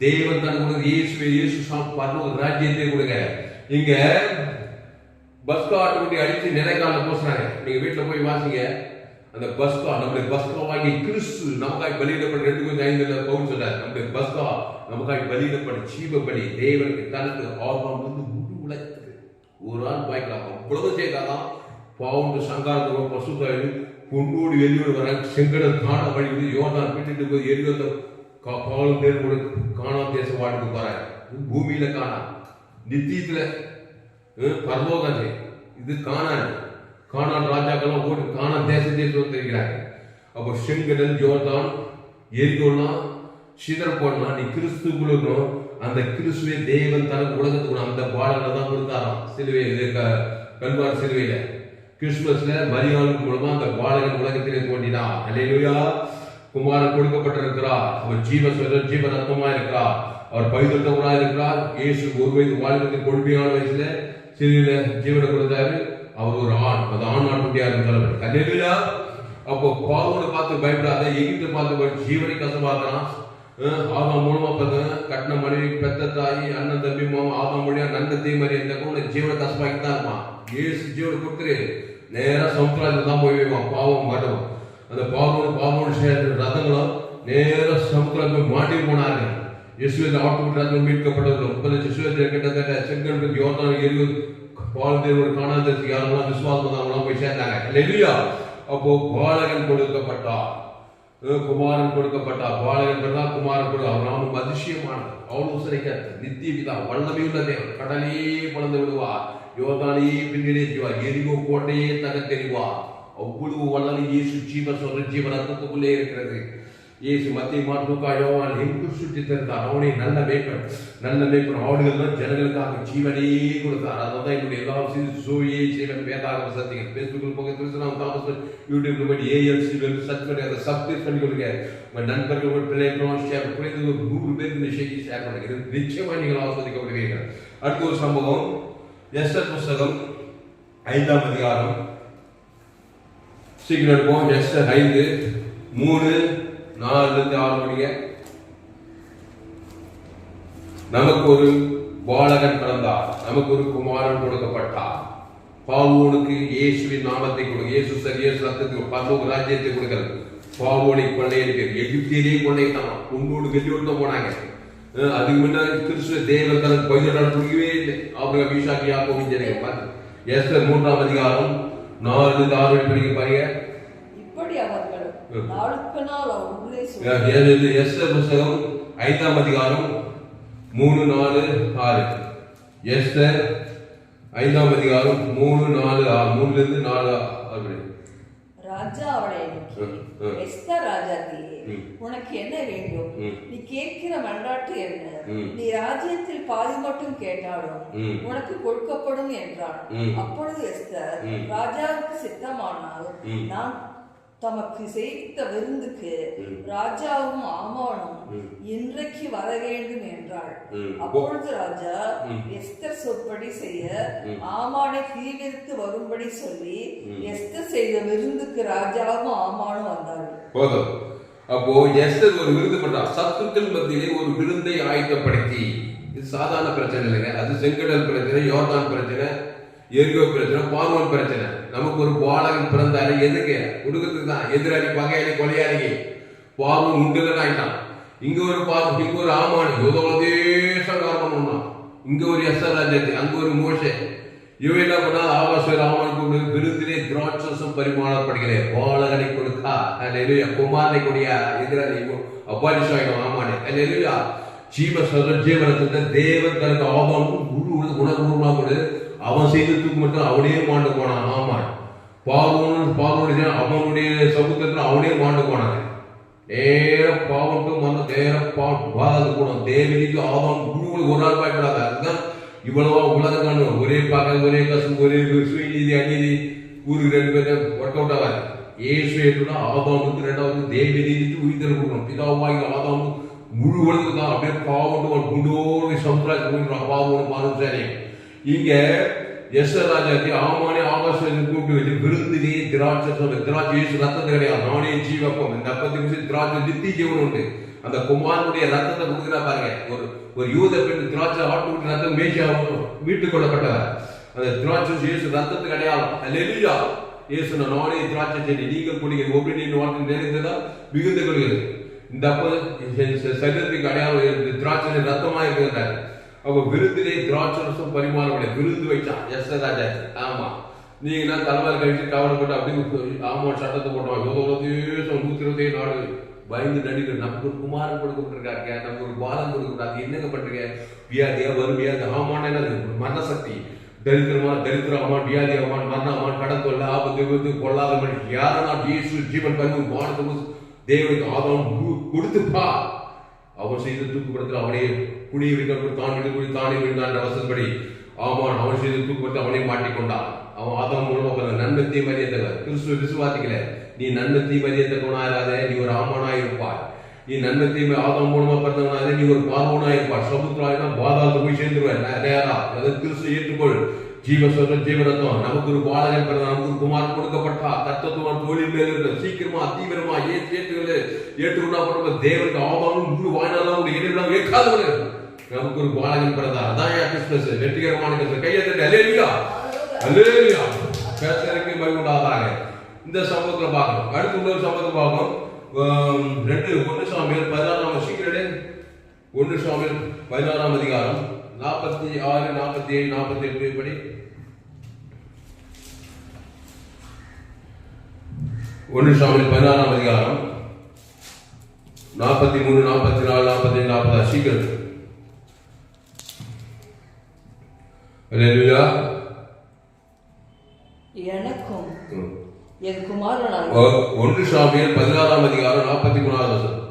தேவன் தனக்கு இயேசு பரலோக ராஜ்யத்தை கொடுங்க. இங்க பஸ் ஆட்டுக்குட்டி அடிச்சு நிலைக்கால போசுறாங்க. நீங்க வீட்டுல போய் வாசிங்க. அந்த பஸ்கா, நம்முடைய பஸ்காவாகிய கிறிஸ்து நமக்காய் பலியிடப்பட்ட 2:5 பவுல் சொல்றார், நம்முடைய பஸ்கா நமக்காய் பலியிடப்பட்ட ஜீவ பலி தேவனுக்கு தனக்கு ஆர்வம் வந்து முழு உலகத்துக்கு ஒரு ஆள் பாய்க்கலாம். அவ்வளவு செய்தாதான் பாவம் சங்காரத்துக்கு பசுத்தாய் பொண்ணோடு வெளியோடு வர செங்கடல் காண வழி யோர்தான் விட்டுட்டு போய் எரிவந்த பாவம் தேர்வு காணா தேச வாழ்க்கை போற பூமியில காணா நித்தியத்துல பரலோகம் இது காணான் ராஜாக்கெல்லாம் ஓடி காணான் தேசத்தை தெரிகிறாங்க. அப்போ செங்கடல் யோர்தான் எரிகோலாம் சிதற போடலாம். நீ கிறிஸ்துக்குள்ள அந்த கிறிஸ்துவே தேவன் தனக்கு உலகத்துக்கு அந்த பாடலை தான் கொடுத்தாராம் சிலுவையில் கல்வார் சிலுவையில கிறிஸ்துமஸ்ல மரியாளுக்கு மூலமா அந்த பாலகன் உலகத்திலே தோன்றினார். அல்லேலூயா. குமாரன் கொடுக்கப்பட்டிருக்கிறார். அவர் ஜீவ ரத்தமா இருக்கிறார். அவர் பைதொட்டவரா இருக்கிறார். இயேசு 1 வயது வாழ்க்கை கொள்கையான வயசுல சிலுவையில ஜீவனை கொடுத்தாரு. அவர் ஒரு ஆண், அது ஆண் ஆட்டுக்குட்டியா இருக்கிறவர். அல்லேலூயா. அப்போ பாவனை பார்த்து பயப்படாத, எகிப்தை பார்த்து ஜீவனை கசமாக்கலாம். ஆதாம் மூலமா பார்த்தா கட்டின மனைவி, பெத்த தாய், அண்ணன், தம்பி, மாமா, ஆதாம் மொழியா நன்கத்தை மாதிரி இருந்தா ஜீவனை கசமாக்கி தான் இருப்பான். ஏசு ஜீவனை கொடுத்துரு நேரா சமுத்திரத்துல தான் போய் வைவான். பாவம் மாட்டோம். அந்த பாவம் சேர்ந்த ரதங்களும் நேர சமுத்திரத்துல மாட்டி போனாங்க. இயேசுவின் ஆட்டுக்குட்டி மீட்கப்பட்டது 30 கிட்டத்தட்ட செங்கல் யோர்தான் எரிவு பாலத்தேவர் காணாததுக்கு யாரெல்லாம் விசுவாசம் அவங்களாம் போய் சேர்ந்தாங்க. இல்லையா? அப்போ பாலகன் கொடுக்கப்பட்டார், குமாரன் கொடுக்கப்பட்டார். பாலகன் தான் குமாரன் கொடு. அவர் நாமம் அதிசயமானது, ஆலோசனைக்க நித்திய பிதா, வல்லமையுள்ள தேவன். கடலே வளர்ந்து விடுவார், யோர்தானே பின்னடைவார், எரிகோ கோட்டையே தகர்த்தெறிவார். அவ்வளவு வல்லமை இயேசு ஜீவ ரத்தத்துக்குள்ளே இருக்கிறது. இயேசு மத்திய மார்க்கு யோவான் எங்கு சுற்றி தந்தார். அவனே நல்ல மேய்ப்பன் ஆடுகள் தான் ஜனங்களுக்காக ஜீவனே கொடுத்தார். அதான் என்னுடைய எல்லா சோயே செய்வன் வேதாகம சத்தியங்கள் பேஸ்புக்கில் போக திருச்சிராம் தாமஸ் யூடியூப்ல போய் ஏஎல்சி சர்ச் அதை சப்ஸ்கிரைப் பண்ணி கொடுங்க. உங்கள் நண்பர்கள், உங்கள் பிள்ளைகளும் ஷேர் குறைந்தது 100 பேருக்கு இந்த செய்தி ஷேர் பண்ணுங்க. இது நிச்சயமா நீங்கள் ஆஸ்வதிக்கப்படுவீர்கள். அடுத்த ஒரு சம்பவம், எஸ்தர் புஸ்தகம் 5ஆம் அதிகாரம். சீக்கிரம் இருக்கும். எஸ்தர் 5:3-4 மணிங்க. நமக்கு ஒரு பாலகன் பிறந்தார், நமக்கு ஒரு குமாரன் கொடுக்கப்பட்டார். பாவோனுக்கு இயேசுவின் நாமத்தை கொடுங்க. இயேசு ரத்தத்துக்கு பரலோக ராஜ்யத்தை கொடுக்கிறது. பாவோனை கொள்ளையடிக்கிறது. எகிப்தியிலே கொள்ளையிட்டான். உன்னோடு வெளியோடு போனாங்க. அதுக்கு முன்னாடி கிறிஸ்துவ தேவன் தனக்கு பைதலால் புரியவே இல்லை. அவங்க மீஷாக்கு யாக்கோபு ஜனங்க. எஸ்தர் 3ஆம் அதிகாரம் 4-6 மணிக்கு பாருங்க. இப்படி அவர்கள் நாளுக்கு நாள் எஸ்தர் புஸ்தகம் 5ஆம் அதிகாரம் 3-4-6. எஸ்தர் 5ஆம் அதிகாரம் 3-4 அப்படி. ராஜா அவளை நோக்கி, எஸ்தர் ராஜாத்தியே, உனக்கு என்ன வேண்டும்? நீ கேட்கிற மன்றாட்டு என்ன? நீ ராஜ்யத்தில் பாதி மட்டும் கேட்டாலும் உனக்கு கொடுக்கப்படும் என்றான். அப்பொழுது எஸ்தர், ராஜாவுக்கு சித்தமானால் நான் தமக்கு செய்த விருந்துக்கு ராஜாவும் ஆமானும் இன்றைக்கு வர வேண்டும் என்றாள். அப்பொழுது ராஜா எஸ்தர் சொற்படி செய்ய ஆமானை தீவிரித்து வரும்படி சொல்லி எஸ்தர் செய்த விருந்துக்கு ராஜாவும் ஆமானும் வந்தார்கள். போதும். அப்போ எஸ்தர் ஒரு விருந்து பண்றார். சத்துக்கள் மத்தியிலே ஒரு விருந்தை ஆயத்தப்படுத்தி. இது சாதாரண பிரச்சனை இல்லைங்க. அது செங்கடல் பிரச்சனை, யோர்தான் பிரச்சனை, எரிகோ பிரச்சனை, பார்வோன் பிரச்சனை. நமக்கு ஒரு பாலகன் பிறந்தாரு. எதுக்கு? கொடுக்கறதுக்கு தான். எதிராளி, பகையாளி, கொலையாளி பார்வோன் உண்டுலன்னு ஆயிட்டான். இங்க ஒரு பார்வோன், இங்க ஒரு ஆமான், தேசங்காரம் பண்ணான். இங்க ஒரு எஸ்தர் ராஜ்யத்தை, அங்க ஒரு மோசே. இவன் என்ன பண்ணா, ஆகாச ராமனுக்கு விருந்திலே திராட்சசம் பரிமாறப்படுகிறேன். பாலகனை கொடுக்கா அல்லேலூயா, குமாரனை கொடியா, எதிராளி அபாரிசாயிடும் ஆமானே அல்லேலூயா. ஜீவனத்தை தேவன் தனக்கு ஆபானும் உணர்வுமா கொடு. அவன் செய்ததுக்கு மட்டும் அவனே மாண்டு போனான். ஆமான் பாவனுடைய அவனுடைய சமூகத்துல அவனே மாண்டு போனாங்க. நேர பாவட்டும் வந்து நேர பாது போனோம். தேவனிக்கு ஆவான் ஒரு நாள் பயப்படாத. அதுதான் இவ்வளவா உலகம் காணும். ஒரே பார்க்க, ஒரே கசம், ஒரே சுயநீதி, அநீதி, ஊருக்கு 2 பேர் ஒர்க் அவுட் ஆகாது. ஏசு ஏற்றுனா ஆதாமுக்கு 2வது தேவநீதிக்கு உயிர் கொடுக்கணும். பிதாவாகி ஆதாமு முழு உலகம் தான். அப்படியே பாவட்டும் குண்டோடு சமுத்திரம் பாவம் பாவம் சேனை. இங்க எஸ்தர் ராஜாக்கு ஆமானே ஆகாசத்தை கூப்பிட்டு வச்சு விருந்திலே திராட்சை ரத்தத்தை கிடையாது. நானே ஜீவப்பம். இந்த 40 திராட்சை நித்திய ஜீவன் உண்டு. அந்த குமாரனுடைய ரத்தத்தை கொடுக்குறா பாருங்க. ஒரு யூத பெண் திராட்சை ஆட்டு ரத்தம் மேய்ச்சி வீட்டுக் கொள்ளப்பட்டவர். அந்த திராட்சை ரத்தத்துக்கு அடையாளம். அல்லேலூயா. இயேசு நானே திராட்சை செடி, நீங்கள் குடிங்கள், ஒவ்வொரு வார்த்தை நிறைந்ததா மிகுந்து கொள்கிறது. இந்த அப்ப சரீரத்துக்கு அடையாளம் திராட்சை ரத்தமா இருக்கிறார். அப்ப விருந்திலே திராட்சை ரசம் பரிமாறப்பட விருந்து வச்சான் ராஜா. ஆமா, நீங்க தலைவர் கழிச்சு கவலைப்பட்டு அப்படி ஆமா சட்டத்தை போட்டோம் 127 பயந்து நடிக்கிற. நமக்கு ஒரு குமாரன் கொடுக்கப்பட்டிருக்காங்க, நமக்கு ஒரு பாலம் கொடுக்கப்படாது. என்னங்க பண்றீங்க? வியாதியா வருவியா? ஆமான என்னது மரணசக்தி, தரித்திரமா வியாதியாமா மரணமா கடன் தொல்லை ஆபத்து விபத்து கொள்ளாத மனுஷன் யாரா ஜீவன் பண்ணி வானத்துக்கு தேவனுக்கு ஆதாரம் கொடுத்துப்பா. அவன் செய்த தூக்குப்படுத்த அவனே குடியை வைக்க தானே விழுந்தான் வசன்படி. ஆமான் அவன் செய்த தூக்குப்படுத்த அவனே மாட்டிக்கொண்டான். அவன் ஆதாம் மூலமா நன்மத்தை மரியாதை கிறிஸ்துவ விசுவாசிக்கல, நீ நன்மத்தை மரியாதை கொண்டாடாத, நீ ஒரு ஆமானா இருப்பாய். நீ நன்மத்தை ஆதாம் மூலமா பிறந்தவனாத நீ ஒரு பார்வனா இருப்பாய். சமுத்திராயினா பாதாளத்தை போய் சேர்ந்துருவேன் நேரா. அதாவது கிறிஸ்துவ ஏற்றுக்கொள். ஜீவசோதம் ஜீவரத்தம். நமக்கு ஒரு பாலகன் பிறந்த, நமக்கு ஒரு குமார் கொடுக்கப்பட்டா. தத்துவம் தோழில் மேல் இருக்க சீக்கிரமா தீவிரமா ஏற்றுக்கொண்டா போட்ட தேவனுக்கு ஆதாமும் முழு வாய்நாளும் இடையிலாம் ஏற்காதவர்கள். நமக்கு ஒரு பாலகன் பிறந்தா. அதான் கிறிஸ்துமஸ் வெற்றிகரமான கிறிஸ்துமஸ். கையை தட்டி அல்லேலூயா அல்லேலூயா கர்த்தருக்கு மகிமை உண்டாவதாக. இந்த சம்பவத்துல பார்க்கணும். அடுத்து இன்னொரு சம்பவத்தை பார்க்கணும். 1 சாமுவேல் 16 சீக்கிரம் 1 சாமுவேல் 16 அதிகாரம் 46, 47, 48 படி. 1 சாமுவேல் 16 அதிகாரம் 43, 44, 45, 40 சீக்கிரம். அல்லேலூயா. எனக்கும் என் குமாரனான 1 சாமுவேல் 16 அதிகாரம் 43 வசனம்.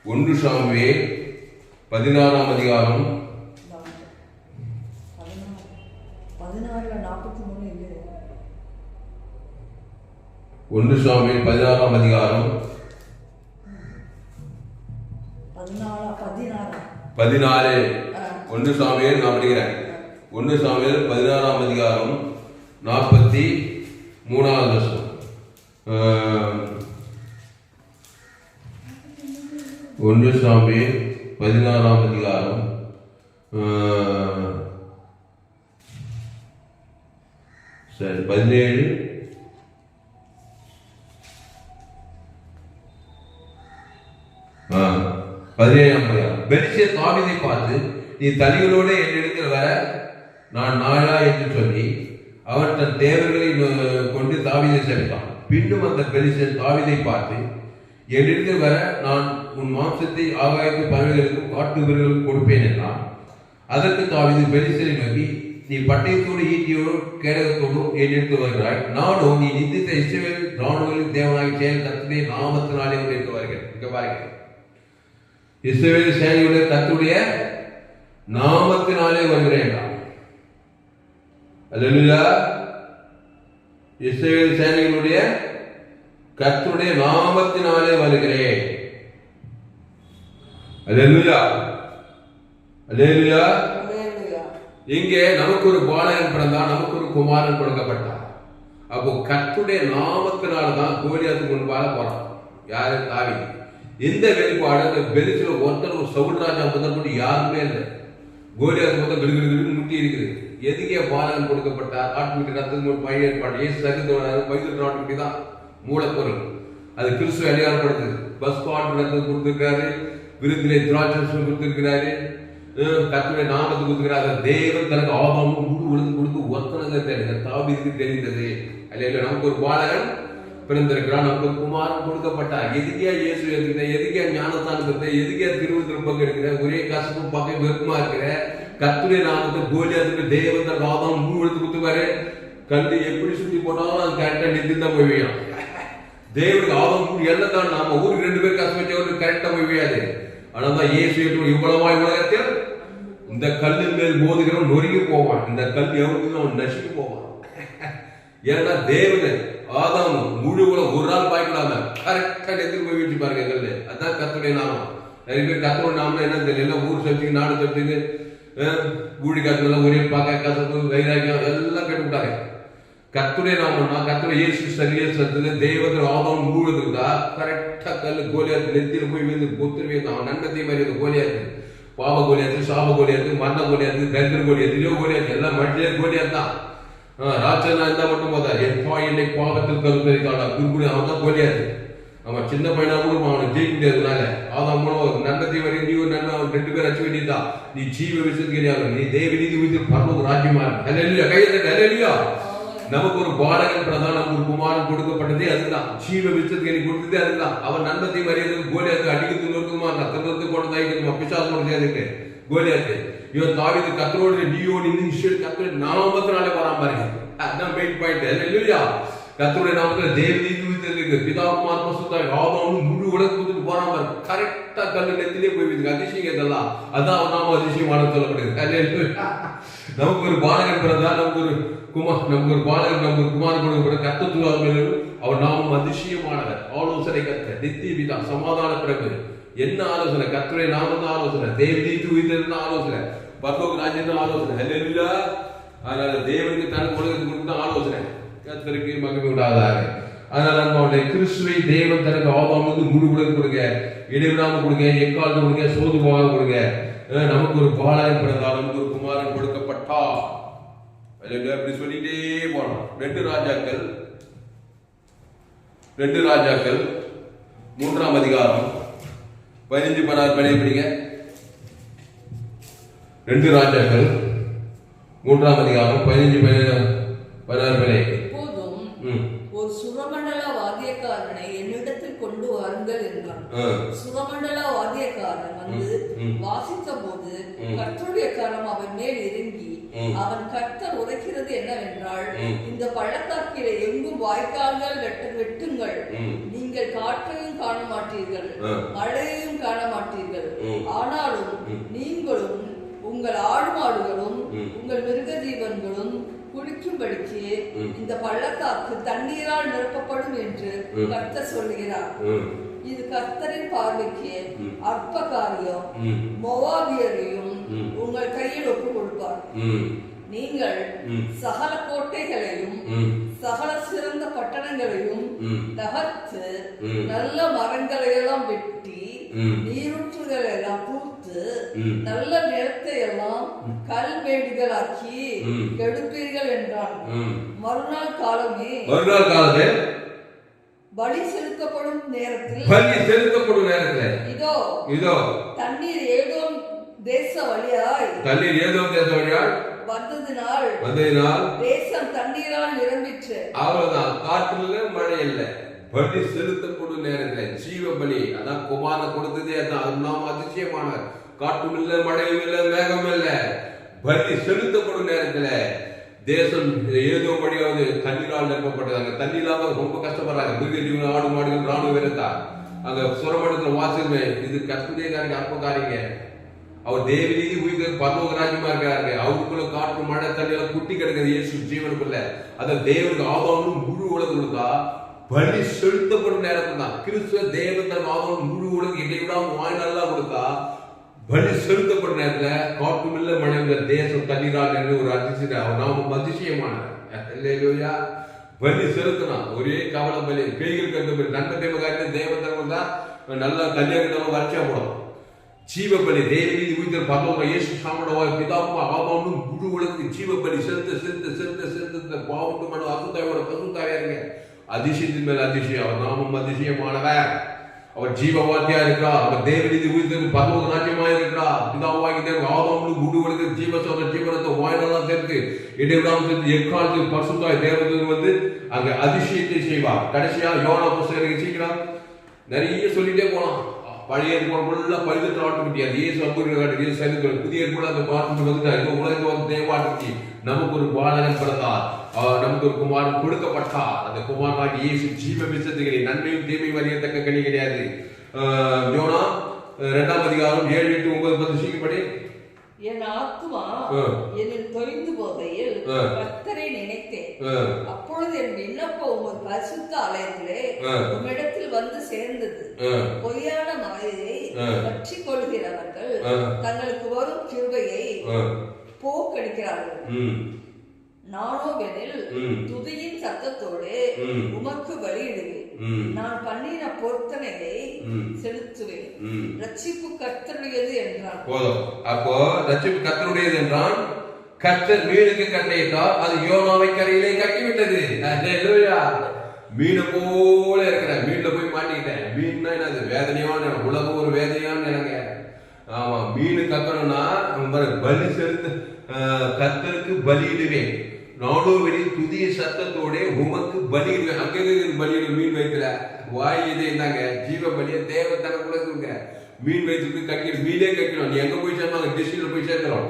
1 சாமுவேல் 16 அதிகாரம் 16:43 இல்லை. 1 சாமுவேல் 16 அதிகாரம் 14. 1 சாமுவேல் நான் படிக்கிறேன். 1 சாமுவேல் 16 அதிகாரம் 43 வசனம். 1 சாமுவேல் 16 அதிகாரம் சரி 17. பெலிஸ்தியர் தாவீதை பார்த்து, நீ தலிகளோடு என்னிடத்தில் வர நான் நாளா என்று சொல்லி அவன் தன் தேவர்களை கொண்டு தாவீதை சேர்த்தான். பின்னும் அந்த பெலிஸ்தியர் தாவீதை பார்த்து, என்னிடத்தில் வர நான் உன் மாம்சத்தை ஆகாயத்து பறவைகளுக்கும் காட்டு வீரர்களுக்கும் கொடுப்பேன் என்றான். அதற்கு தாவீது பெலிஸ்தியரை நோக்கி, நீ பட்டயத்தோடு ஈட்டியோடு கேடகத்தோடும் என்னிடத்தில் வருகிறாய். நானும் நீ நிந்தித்த இஸ்ரவேல் ராணுவங்களின் தேவனாகி செயல் கர்த்தருடைய நாமத்தினாலே உன்னிடத்தில் வருகிறேன். இங்க பாருங்க, இஸ்ரவேல் சேனையுடைய கர்த்தருடைய நாமத்தினாலே வருகிறேன். அல்லேலூயா. இஸ்ரவேல் சேனைகளுடைய கர்த்தருடைய நாமத்தினாலே வருகிறேன். அல்லேலூயா அல்லேலூயா. இங்கே நமக்கு ஒரு பாலகன் பிறந்தான், நமக்கு ஒரு குமாரன் கொடுக்கப்பட்டார். அப்போ கர்த்தருடைய நாமத்தினால்தான் கோலியாத்துக்கு முன்பாக போறான். யாரு? தாவீது. இந்த வெளிப்பாடு அந்த பெலிஸ்தியர் ஒருத்தர் ஒரு சவுல் ராஜா முதற்கொண்டு யாருமே இல்லை. கோலியாத்து முதல் கிடுகிடு முட்டி இருக்குது. எதுக்கே பாலகன் கொடுக்கப்பட்டார்? ஆட்டுக்குட்டி ரத்தம் பழைய ஏற்பாடு. ஏசு சகிதவனார் பைபிள் ஆட்டுக்குட்டி தான் மூலப்பொருள். அது கிறிஸ்துவ அடையாளப்படுத்துது. பஸ் பாட்டு ரத்தம் கொடுத்திருக்காரு, விருந்திலே திராட்சை கொடுத்திருக்கிறாரு, கர்த்தருடைய நாமத்தை கொடுத்துக்கிறாரு. தேவன் தனக்கு ஆதாமும் முழு உலகம் கொடுத்து ஒத்தனங்க தெரியுது. தாவீதுக்கு தெரிந்தது. அல்ல, நமக்கு ஒரு பாலகன் பிறந்திருக்கிறான், நமக்கு ஒரு குமாரன் கொடுக்கப்பட்டார். எதுக்கே இயேசு எடுக்கிற, எதுக்கே ஞானஸ்தானம் இருக்கிற, எதுக்கே திருவிழா பக்கம் எடுக்கிற, ஒரே கசப்பு பக்கம் வெறுமா இருக்கிற கர்த்தருடைய நாமத்தை கோலியாத்துக்கு தேவன் தனக்கு ஆதாமும் முழு உலகம் கொடுத்துப்பாரு. கண்டு எப்படி சுத்தி போனாலும் அது கரெக்டா நிறுத்தி தான் போய் வையும். தேவனுக்கு ஆதாமும் எல்லாம் தான். நாம ஊருக்கு 2 பேர் கஷ்டம் வச்சவருக்கு கரெக்டா போய் வையாது. ஆனால் இயேசு இவ்வளவாய் உலகத்தில் இந்த கல்லின் மேல் மோதுகிறவன் நொறுங்கி போவான். இந்த கல் எவனுக்கு அவன் நசுக்கி போவான். ஏன்னா தேவன் ஆதாம் முழு உலகம் ஒரு நாள் பாய்க்கலாம கரெக்டா நெத்திக்கு போய் வச்சு பாருங்க கல்லு. அதான் கர்த்தருடைய நாமம். நிறைய பேர் கர்த்தருடைய நாமம் என்ன தெரியல, ஊர் சப்திக்கு நாடு சப்திக்கு ஊழி காத்துலாம் ஒரே பார்க்க கசப்பு வைராக்கியம் எல்லாம் கேட்டுவிட்டாங்க. கர்த்தருடைய நாமம்னா கர்த்தருடைய இயேசு சரியா சத்துல தேவத்தில் ஆதாம் முழுவதுக்குதா கரெக்டா கல்லு கோலியாத்து நெத்தியில போய் வந்து பொத்துருவே. அவன் நன்மத்தை மாதிரி அந்த கோலியாத்து, பாவ கோலியாத்து, சாப கோலியாத்து, மரண கோலியாத்து, தரித்திர கோலியாத்து, கோலியாத்து எல்லாம் மட்டிய கோலியாத்து தான். ராட்சனா இருந்தா மட்டும் போதா, என் தாய் என்னை பாவத்தில் கருத்தரித்தாளா குருகுடி, அவன் தான் கோலியாது. அவன் சின்ன பையனா கூட அவனை ஜெயிக்க முடியாதுனால அதான் மூலம் நன்மத்தை வரை நீ ஒரு நன்மை, அவன் 2 பேர் அச்சு வேண்டியதுதான். நீ ஜீவ விசுவாசியாக, நீ தேவ நீதி உயிர் பரலோக ராஜ்யமா இருக்கு. ஹல்லேலூயா, கையில ஹல்லேலூயா. நமக்கு ஒரு பாலகன் பிரதான், நமக்கு ஒரு குமாரன் கொடுக்கப்பட்டதே அதுதான். ஜீவ விசுவாசியை கொடுத்ததே அதுதான். அவன் நன்மத்தை மரியாதை கோலியாது அடிக்கிறது நொறுக்குமா, திருநத்து போன தாய்க்குமா, பிசாசோட சேர்ந்துட்டு கோலியாது. இவன் தாவீது கர்த்தரோடு நீயோ நின்று கர்த்தருடைய நாமத்தினாலே வராம பாருங்க. அதான் மெயின் பாயிண்ட். ஹல்லேலூயா. கர்த்தருடைய நாமத்துல தேவ நீதி உயிர்த்தெழுந்தது, பிதா குமாரன் பரிசுத்தாவி ஆதாமும் முழு உலகத்துக்கு போறாம பாரு. கரெக்டா கல்லு நெத்திலே போய் அதிசயம் இதெல்லாம். அதான் அவன் நாம அதிசயமான சொல்லப்படுது. ஹல்லேலூயா. நமக்கு ஒரு பாலகன் பிறந்தா, நமக்கு ஒரு பாலகன், நமக்கு ஒரு குமாரன் கொடுக்கப்பட்ட கர்த்தத்துவ அவர் நாமும் அதிசயமானவர், ஆலோசனை கர்த்தர், நித்திய பிதா, சமாதான பிரபு. என்ன ஆலோசனை? கர்த்தருடைய நாமம் ஆலோசனை, தேவ நீதி உயிர்த்தெழுந்த ஆலோசனை, பரலோக ராஜ்யம் ஆலோசனை. ஹல்லேலூயா. அதனால தேவனுக்கு தனக்கு உலகத்துக்கு தான் ஆலோசனை. கர்த்தருக்கு மகிமை உண்டாதாக. அதனால நம்மளுடைய கிறிஸ்துவை தேவன் தனக்கு ஆதாமுக்கு முழு உலகம் கொடுங்க, இடைவிடாம கொடுங்க, எக்காலத்து கொடுங்க, சோது போகாம கொடுங்க. நமக்கு ஒரு பாலகன் பிறந்தால், நமக்கு ஒரு குமாரன் கொடுக்கப்பட்டா. அப்படி சொல்லிட்டே போனோம். 2 ராஜாக்கள் 3ஆம் அதிகாரம் 15-16 படிங்க. 2 ராஜாக்கள் 3ஆம் அதிகாரம் 15-16 எப்போதும் ஒரு சுரமண்டல வாத்தியக்காரனை என்னிடத்தில் கொண்டு வாருங்கள் என்றான். சுரமண்டல வாத்தியக்காரன் வந்து வாசித்த போது கர்த்தருடைய கரம் அவன் மேல் இறங்கி, அவன் கர்த்தர் உரைக்கிறது என்னவென்றால், இந்த பள்ளத்தாக்கிலே எங்கும் வாய்க்கால்கள் வெட்டுங்கள், நீங்கள் காற்றையும் காண மாட்டீர்கள், மழையையும் காண மாட்டீர்கள். ஆனாலும் நீங்களும் உங்கள் ஆடு மாடுகளும் உங்கள் மிருக ஜீவன்களும் குடிக்கும்படிக்கு இந்த பள்ளத்தாக்கு தண்ணீரால் நிரப்பப்படும் என்று கர்த்தர் சொல்லுகிறார். இது கர்த்தரின் பார்வைக்கு அற்ப காரியம். மோவாபியரையும் உங்கள் கையில் ஒப்புக் கொடுப்பார். நீங்கள் சகல கோட்டைகளையும் சகல சிறந்த பட்டணங்களையும் தகர்த்து நல்ல மரங்களையெல்லாம் வெட்டி நீரூற்றுகளை எல்லாம் பூத்து நல்ல நிலத்தை எல்லாம் கல்மேடுகளாக்கி கெடுப்பீர்கள் என்றான். மறுநாள் காலமே பலி செலுத்தப்படும் நேரத்தில் இதோ தண்ணீர் ஏதோம் தேச வழியாய் வந்ததினால் தேசம் தண்ணீரால் நிரம்பிற்று. அவ்வளவுதான். காற்றுல மழை இல்லை, பலி செலுத்தப்படும் நேரத்தில் ஜீவ பலி. அதான் குமாரனை கொடுத்ததே அதான். அது நாம் அதிசயமானவர். காற்றும் இல்லை, மழையும் இல்லை, மேகம் இல்லை. பலி செலுத்தப்படும் நேரத்துல தேசம் ஏதோ வழியாவது தண்ணீரால் நிரப்பப்பட்டது. அங்க தண்ணீராக ரொம்ப கஷ்டப்படுறாங்க. மிருக ஜீவன, ஆடு மாடுகள், ராணுவ வீரத்தா அங்க சுரமண்டலத்துல வாசிமே. இது கர்த்தருடைய அற்பகாரிங்க. அவர் தேவ நீதி உயிர் பரலோக ராஜ்யமா இருக்கிறாங்க. அவருக்குள்ள காற்று மழை தண்ணீர் குட்டி கிடக்குது இயேசு ஜீவனுக்குள்ள. அத தேவனுக்கு ஆதாரம் முழு உலகம் கொடுத்தா பலி செலுத்தப்படும் நேரத்துல தான். கிறிஸ்துவ தேவன் தன் ஆதாரம் முழு உலகம் இடைவிடாம வாய்நாளெல்லாம் கொடுத்தா பலி செலுத்தப்படும் நேரத்துல காற்றும் இல்ல மழை இல்ல, தேசம் தண்ணீரால் என்று ஒரு அதிசயம். அவர் நாம அதிசயமானவர். பலி செலுத்தணும். ஒரே கவலை பலி, பேய்கள் கண்டு நன்மை தேவகாரி தேவன் தர்மம் தான். நல்லா கல்யாணம் வரிச்சா போடும். ஜீவ பலி தேவ நீதி உயிர் பரலோக இயேசு சாமடவாய் பிதாவும் ஆதாமும் முழு உலகத்துக்கு ஜீவ பலி செலுத்த பாவட்டு மன அசுத்தாயோட பசுத்தாயா இருங்க. அதிசயத்தின் மேல அதிசயம். அவர் நாமும் அதிசயமானவர். அவர் ஜீவவாத்தியா இருக்கிறார். அவர் தேவ நீதி உயிர் பரலோக ராஜ்யமா இருக்கிறார். பிதாவாகி தேவன் ஆதாமும் முழு உலகத்துக்கு ஜீவசோத ஜீவனத்தை வாயினெல்லாம் சேர்த்து இடைவிடாமல் சேர்த்து எக்காலத்தில் பசுத்தாய் தேவதூர் வந்து அங்க அதிசயத்தை செய்வார். கடைசியா யோனா புஸ்தகம் சீக்கிரம் நிறைய சொல்லிட்டே போலாம். பழைய ஏற்பாடு பழுது ஆட்டுக்குட்டி அது ஏசு அம்பூரி சரித்திரம். புதிய ஏற்பாடு அந்த பாட்டு வந்துட்டார். உலகத்தை வந்து தேவாட்டுக்குட்டி. நமக்கு ஒரு பாலகன் பிறந்தார், நமக்கு ஒரு குமாரன் கொடுக்கப்பட்டார். அந்த குமாரனாகி இயேசு ஜீவ விசத்துக்கு நன்மையும் தீமையும் அறியத்தக்க கனி கிடையாது. யோனா 2ஆம் அதிகாரம் 7, 8, 9, 10 சீக்கிரப்படி. என் ஆத்துமா என்னில் தொய்ந்து போகையில் கர்த்தரை நினைத்தேன். அப்பொழுது என் விண்ணப்பம் உமது பரிசுத்த ஆலயத்திலே உம்மிடத்தில் வந்து சேர்ந்தது. பொய்யான மாயையை பற்றி கொள்கிறவர்கள் தங்களுக்கு வரும் கிருபையை போக்கடிக்கிறார்கள். நானோவெனில் துதியின் சத்தத்தோடு உமக்கு பலியிடுவேன். நான் பண்ணின பொருத்தனையை செலுத்துவேன். ரட்சிப்பு கர்த்தருடையது என்றான். போதும். அப்போ ரட்சிப்பு கர்த்தருடையது என்றான். கர்த்தர் மீனுக்கு கட்டளையிட்டார், அது யோனாவை கரையிலே கட்டிவிட்டது. அல்லேலூயா. மீனை போல இருக்கிற மீன்ல போய் மாட்டிக்கிட்டேன். மீன்னா என்னது? வேதனையான உலகம், ஒரு வேதனையான நிலைங்க. ஆமா, மீனு கக்கணும்னா பலி செலுத்த கர்த்தருக்கு பலியிடுவேன், நாடோவெளியில் புதிய சத்தத்தோட உமக்கு பலியிடுவேன். அங்கே பலியிடு மீன் வைக்கல, வாய் இதே இருந்தாங்க ஜீவ பலிய தேவத்தனக்குள்ள இருக்குங்க. மீன் வைத்துட்டு கட்டி மீனே கட்டணும். நீ எங்க போய் சேர்ந்தாங்க? டிஸ்ட்ரிக்ட்ல போய் சேர்க்கிறோம்.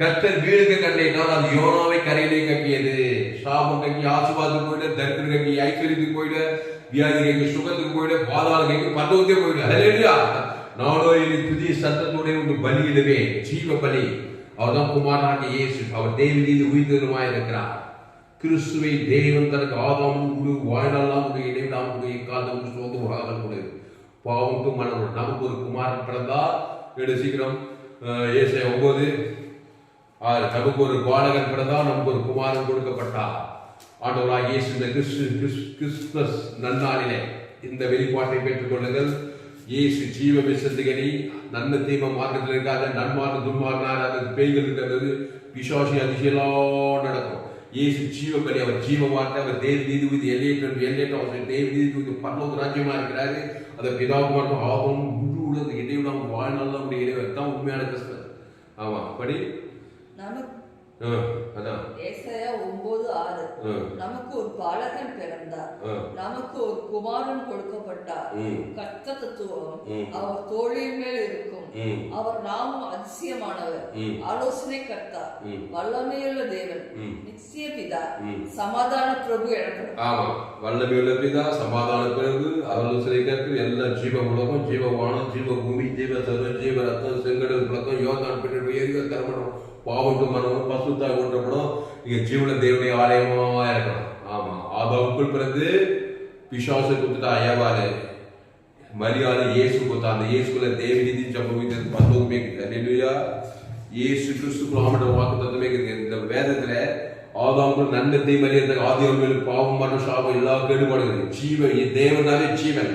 கர்த்தர் வீடுக்கு கட்டினார், அது யோனாவை கரையிலே கட்டியது. சாபம் கட்டி ஆசீர்வாதத்துக்கு போயிடு, தரித்திரம் கட்டி ஐஸ்வர்யத்துக்கு போயிடு, வியாதி கைக்கு சுகத்துக்கு போயிடு, பாதாள கைக்கு பரலோகத்துக்கு போயிடு. அல்லேலூயா. நாடோவெளியில் புதிய சத்தத்தோட உண்டு பலியிடுவேன், ஜீவ பலி. அவர்தான் குமாரனாகிய இயேசு. அவர் தேவனீது உயிர்த்தெழுமாய் இருக்கிறார். கிறிஸ்துவை தேவன் தனக்கு ஆதாமும் கொடு, வாழ்நாளெல்லாம் கொடு, இடைவிடாமல் கொடு, எக்காலமும் சோர்ந்து கொடு, பாவம் மனம். நமக்கு ஒரு குமாரன் பிறந்தார். சீக்கிரம் ஏசாயா 9:6. நமக்கு ஒரு பாலகன் பிறந்தால், நமக்கு ஒரு குமாரன் கொடுக்கப்பட்டார். ஆண்டவராகிய இயேசு இந்த கிறிஸ்துமஸ் நன்னாளிலே இந்த வெளிப்பாட்டை பெற்றுக் கொள்ளுங்கள். இயேசு ஜீவ விசத்துகனி, நன்மை தீம மார்க்கத்தில் இருக்காத, நன்மார்க்க துன்மார்க்க பேய்கள் இருக்கிறது, பிசாசி அதிசயெல்லாம் நடக்கும். இயேசு ஜீவ பலி, அவர் ஜீவ வார்த்தை, அவர் தேவ நீதிபதி, எல்லையற்ற தேவ நீதிபதி, பரலோக ராஜ்யமா இருக்கிறாரு. அதை பிதாவுக்கு ஆகும் முழு அந்த இடைவிடாம வாழ்நாள் அப்படி இடைவெளிதான் உண்மையான கிறிஸ்தவன். ஆமா, படி ஏசாயா 9:6. நமக்கு ஒரு பாலகன் பிறந்தார், நமக்கு ஒரு குமாரன் கொடுக்கப்பட்டார், கர்த்தத்துவம் அவர் தோளின் மேல் இருக்கும், அவர் நாமம் அதிசயமானவர், ஆலோசனை கர்த்தா, வல்லமையுள்ள தேவன், நித்திய பிதா, சமாதான பிரபு எனப்படும். ஆமா, வல்லமையுள்ள பிதா, சமாதான பிரபு, ஆலோசனை கர்த்தர், எல்லா ஜீவ உலகம், ஜீவவானம், ஜீவ பூமி, ஜீவ சர்வ, ஜீவ ரத்தம், செங்கடல் புலக்கம், யோர்தான் பின்னணி, ஏரிகள் தரப்படும், பாவம் மனமும் பசுத்தாய் ஒன்றப்படும். இங்க ஜீவன தேவனுடைய ஆலயமா இருக்கணும். ஆமா, ஆதாமுக்குள் பிறந்து பிசாசு குத்துட்டா ஏவாரு, மரியாதை இயேசு குத்தா, அந்த இயேசுக்குள்ள தேவ நீதி சம்பவித்தது பரலோகமே இருக்குது. அல்லேலூயா. இயேசு கிறிஸ்துக்குள்ள ஆமட வாக்கு தத்துவமே இருக்குது. இந்த வேதத்துல ஆதாமுக்குள் நன்மை மரியாதை, ஆதியாவில் பாவம் மரண சாபம் எல்லா கேடுபாடுகிறது. ஜீவன் தேவனாலே ஜீவன்,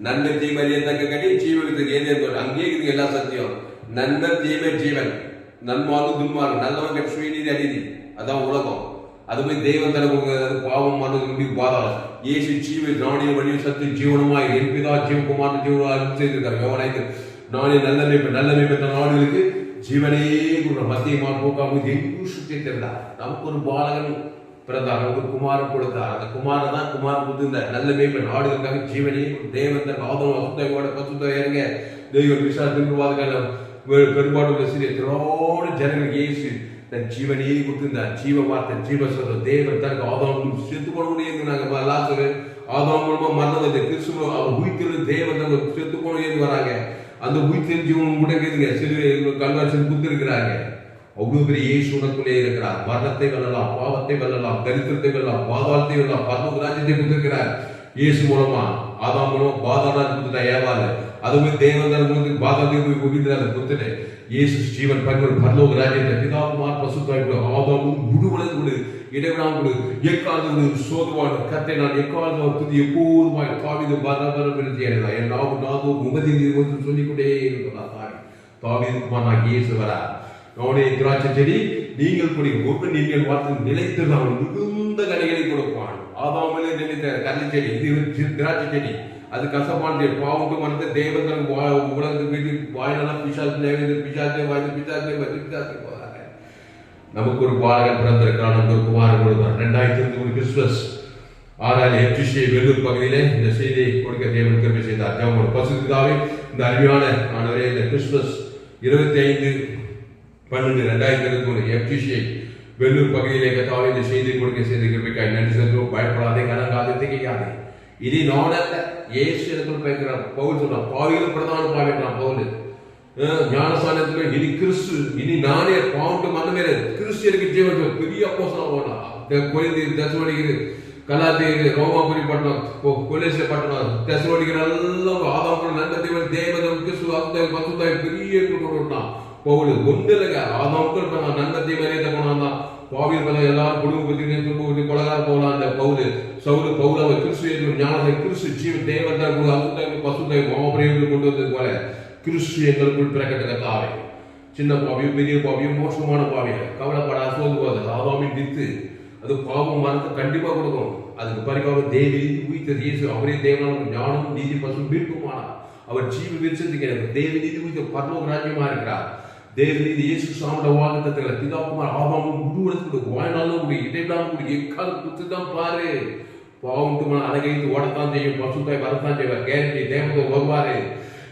நன்மை மரியாதை கட்டி ஜீவனுக்கு ஏதே அங்கேயே இருக்குது எல்லா சத்தியம். நன்மை தீமை ஜீவன், நன்மார்க்கு துன்மார்க்கு, நல்லவன் கெட்ட சுயநீதி அநீதி, அதான் உலகம். அது போய் தெய்வம் தனக்கு பாவம் மனது பாதாளம். இயேசு ஜீவ நாணிய வழிய சத்து ஜீவனமாய் என் பிதா ஜீவகுமார் ஜீவனாக செய்திருக்காரு. யோவானைக்கு நானே நல்ல பெற்ற நாடுகளுக்கு ஜீவனே மத்தியமாக போக்காமல் எங்கும் சுற்றி தெரிந்தார். நமக்கு ஒரு பாலகன் பிறந்தார், நமக்கு குமாரன் கொடுத்தார். அந்த குமாரன் தான் குமாரன் கொடுத்திருந்தார். நல்ல மேய்ப்பன் நாடுகளுக்காக ஜீவனே தேவன் தன் ஆதரவு அசுத்தோட பசுத்தோ இறங்க தெய்வம் விசாரித்து பெரும்பாடு சிறியோடு ஜனங்களுக்கு இயேசு தன் ஜீவனையே கொடுத்திருந்தார். ஜீவ வார்த்தை, ஜீவ சொல்ற தேவன் தனக்கு ஆதாம் செத்து போன முடியாது. நாங்க லாசரு ஆதாம் மூலமா மரணம் வந்து கிறிஸ்துவ உயிர்த்திரு தேவன் தங்க செத்து போன வராங்க. அந்த உயிர்த்தின் ஜீவன் முடங்குதுங்க, சிறு கல்வாரி குத்து இருக்கிறாங்க. அவ்வளவு பெரிய இயேசு உனக்குள்ளே இருக்கிறார். மரணத்தை வெல்லலாம், பாவத்தை வெல்லலாம், தரித்திரத்தை வெல்லலாம், பாதாளத்தை வெல்லலாம், பரலோக ராஜ்யத்தை கொடுத்திருக்கிறார். இயேசு மூலமா ஆதாம் மூலமா பாதாளம் கொடுத்துட்டா ஏவாது. அதுவே தேவன் பாதாளத்தை கொடுத்துட்டு கொடுத்துட்டு இயேசு ஜீவன் பங்கோடு பரலோக ராஜ்யத்தை பிதாகுமார் பசுத்தாய் ஆதாமும் முழுவதும் கொடு, இடைவிடாமல் கொடு, எக்காலத்து சோதுவான கத்தை நான் எக்காலத்து துதி எப்போதுமாய் தாவீது பரபரப்படுத்தி அடைந்தார். என் நாவு முகதி சொல்லிக்கொண்டே இருக்கிறார். தாவீதுக்குமார் இயேசு வரார். அவனுடைய திராட்சை செடி நீங்கள் கொடி ஒன்று நீங்கள் வார்த்தை நிலைத்து அவன் மிகுந்த கனிகளை கொடுப்பான். ஆதாமிலே நினைத்த கல்வி செடி, இது திராட்சை செடி, அது கசப்பான பாவுக்கு மனத்தை தேவன் உலகத்துக்கு வீட்டு வாயிலாம் பிசாசே போறாங்க. நமக்கு ஒரு பாலகன் பிறந்திருக்கிறான், நமக்கு ஒரு குமாரன் கொடுத்தார். 2023 கிறிஸ்துமஸ் 6 எப்சிஷியை வெள்ளூர் பகுதியிலே இந்த செய்தியை கொடுக்க தேவன் கிருபை செய்தார். ஜெபம். பசுதாவே இந்த அருமையான ஆண்டவரே, இந்த கிறிஸ்துமஸ் 25/12/2023 எப்சிஷியை வெள்ளூர் பகுதியிலே கத்தாவே இந்த செய்தியை கொடுக்க செய்த கிருபைக்காய் நன்றி செலுத்துவோம். பயப்படாதே, கலங்காதே, திகைக்காதே. இனி நானல்ல, இயேசு இடத்தில் பேசுகிறார். பவுல் சொல்றான், பாவிகள் பிரதான பாவிக்கிறான் பவுல் ஞானஸ்தானத்துல. இனி கிறிஸ்து, இனி நானே பாவம் மன்னமே கிறிஸ்து எனக்கு ஜீவன் பெரிய அப்போஸ்தலன் போனான். கொரிந்தியர், தெசலோனிக்கர், கலாத்தியர், ரோமாபுரி பட்டணம், கொலேசிய பட்டணம், தெசலோனிக்கர் எல்லாம் ஆதாம் நன்மை தேவதம் கிறிஸ்து அசுத்தாய் பசுத்தாய் பெரிய கொடுத்தான். பவுல் ஒன்று இல்லைங்க, ஆதாமுக்கள் பண்ணான், நன்மை மரியாதை போனான். பாவியல் பண்ண எல்லாரும் குடும்ப பத்தி கொலகார போகலாம். அந்த பவுல் சவுலு பவுலாவை கிறிஸ்து ஞானத்தை கிறிஸ்து ஜீவ தேவன் பசுத்தாய் மகாபிரியர்கள் கொண்டு வந்தது போல கிறிஸ்து எங்களுக்குள் பிறக்கட்ட கத்தாவே சின்ன பாவியும் பெரிய பாவியும் மோசமான பாவியம் கவலைப்படா சோதுவாது ஆதாமின் வித்து அது பாவம் மரத்தை கண்டிப்பா கொடுக்கும். அதுக்கு பரிகாரம் தேவி உயிர்த்தது இயேசு. அவரே தேவனாலும் ஞானம் நீதி பசு மீட்புமானார். அவர் ஜீவ விருச்சத்துக்கு தேவி நீதி உயிர்த்த பரலோக ராஜ்யமா இருக்கிறார். தேவநீதி இயேசு சாமட வாக்குத்தத்தங்களை பிதாகுமார் ஆபாமும் முழுவதுக்கு வாய்நாளும் கூடி இடைவிடாம கூடி எக்கால குத்துதான் பாரு. பாவம் அழகைத்து ஓடத்தான் செய்யும், பசுத்தாய் வரத்தான் செய்வார். கேரண்டி தேவதை வருவாரு.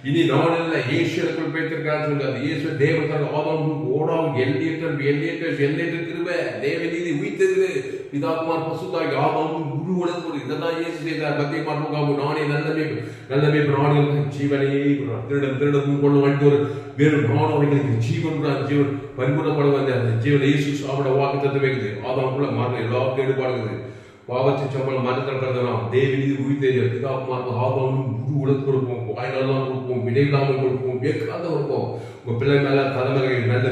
இனி நாடல்ல ஏசியர்கள் பேத்திருக்கான்னு சொல்லி அது இயேசு தேவத்தால் ஆதாம் ஓடாவும் எல்லையற்ற கிருபை தேவநீதி உயிர்த்தது பிதாகுமார் பசுத்தாய் ஆதாம் முழு இதெல்லாம் இயேசு செய்தார். பத்திய மாட்டுக்காக நானே நல்லவே நாடுகள் ஜீவனையே திருடம் கொள்ள வேண்டிய ஒரு வேறு நாடுகளுக்கு ஜீவன் பரிபூர்ணப்பட வந்த அந்த ஜீவன் இயேசு சாப்பிட வாக்கு தத்து வைக்குது. ஆதாமுக்குள்ள மரணம் எல்லாருக்கும் ஈடுபாடுகிறது. பாவத்தை சம்பளம் மரணத்தில் பிறந்தலாம் தேவநீதி உயிர்த்தது பிதாகுமார் ஆதாம் முழு உலகம் கொடுப்போம், வாய்நாளெல்லாம் கொடுப்போம், விடையில்லாமல் கொடுப்போம், வேக்காத கொடுப்போம். உங்க பிள்ளை மேல தலைமுறைகள் நல்ல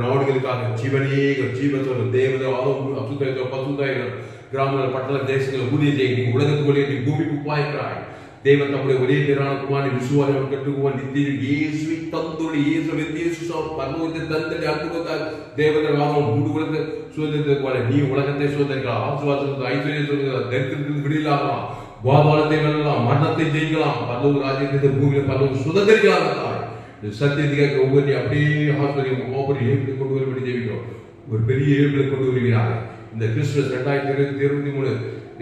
நாடுகளுக்காக ஜீவனையே ஜீவத்தோட தேவதை ஆதாம் அசுத்தாயிரம் பசுத்தாயிரம் கிராமங்கள் பட்டண தேசங்கள் ஊழிய செய்ய நீ உலகத்துக்குள்ளே நீ பூமிக்கு பாய்க்கிறாய். தேவன் தம்முடைய ஒரே பேரான குமாரனை விசுவாசம் கட்டுக்குவான் நித்திய இயேசுவை தந்தோடு இயேசு பரலோகத்தை தந்தடி அற்புதத்தால் தேவதை ஆதாம் முழு உலகத்தை சுதந்திரத்துக்கு போல நீ உலகத்தை சுதந்திரிக்கலாம், ஆசுவாசத்தை ஐஸ்வர்யம் சுதந்திரம், தரித்திரத்துக்கு விடுதலாகலாம், பாதாளத்தை வெல்லலாம், மரணத்தை ஜெயிக்கலாம், பரலோக ராஜ்யத்தை பூமியில பரலோக சுதந்திரிக்கலாம். சத்தியத்துக்கு ஒவ்வொரு அப்படியே ஆஸ்வரியம் ஒவ்வொரு ஏற்பில் கொண்டு வரும்படி ஜெயிக்கிறோம். ஒரு பெரிய ஏற்பில் கொண்டு வருகிறாங்க. இந்த கிறிஸ்துமஸ் 2023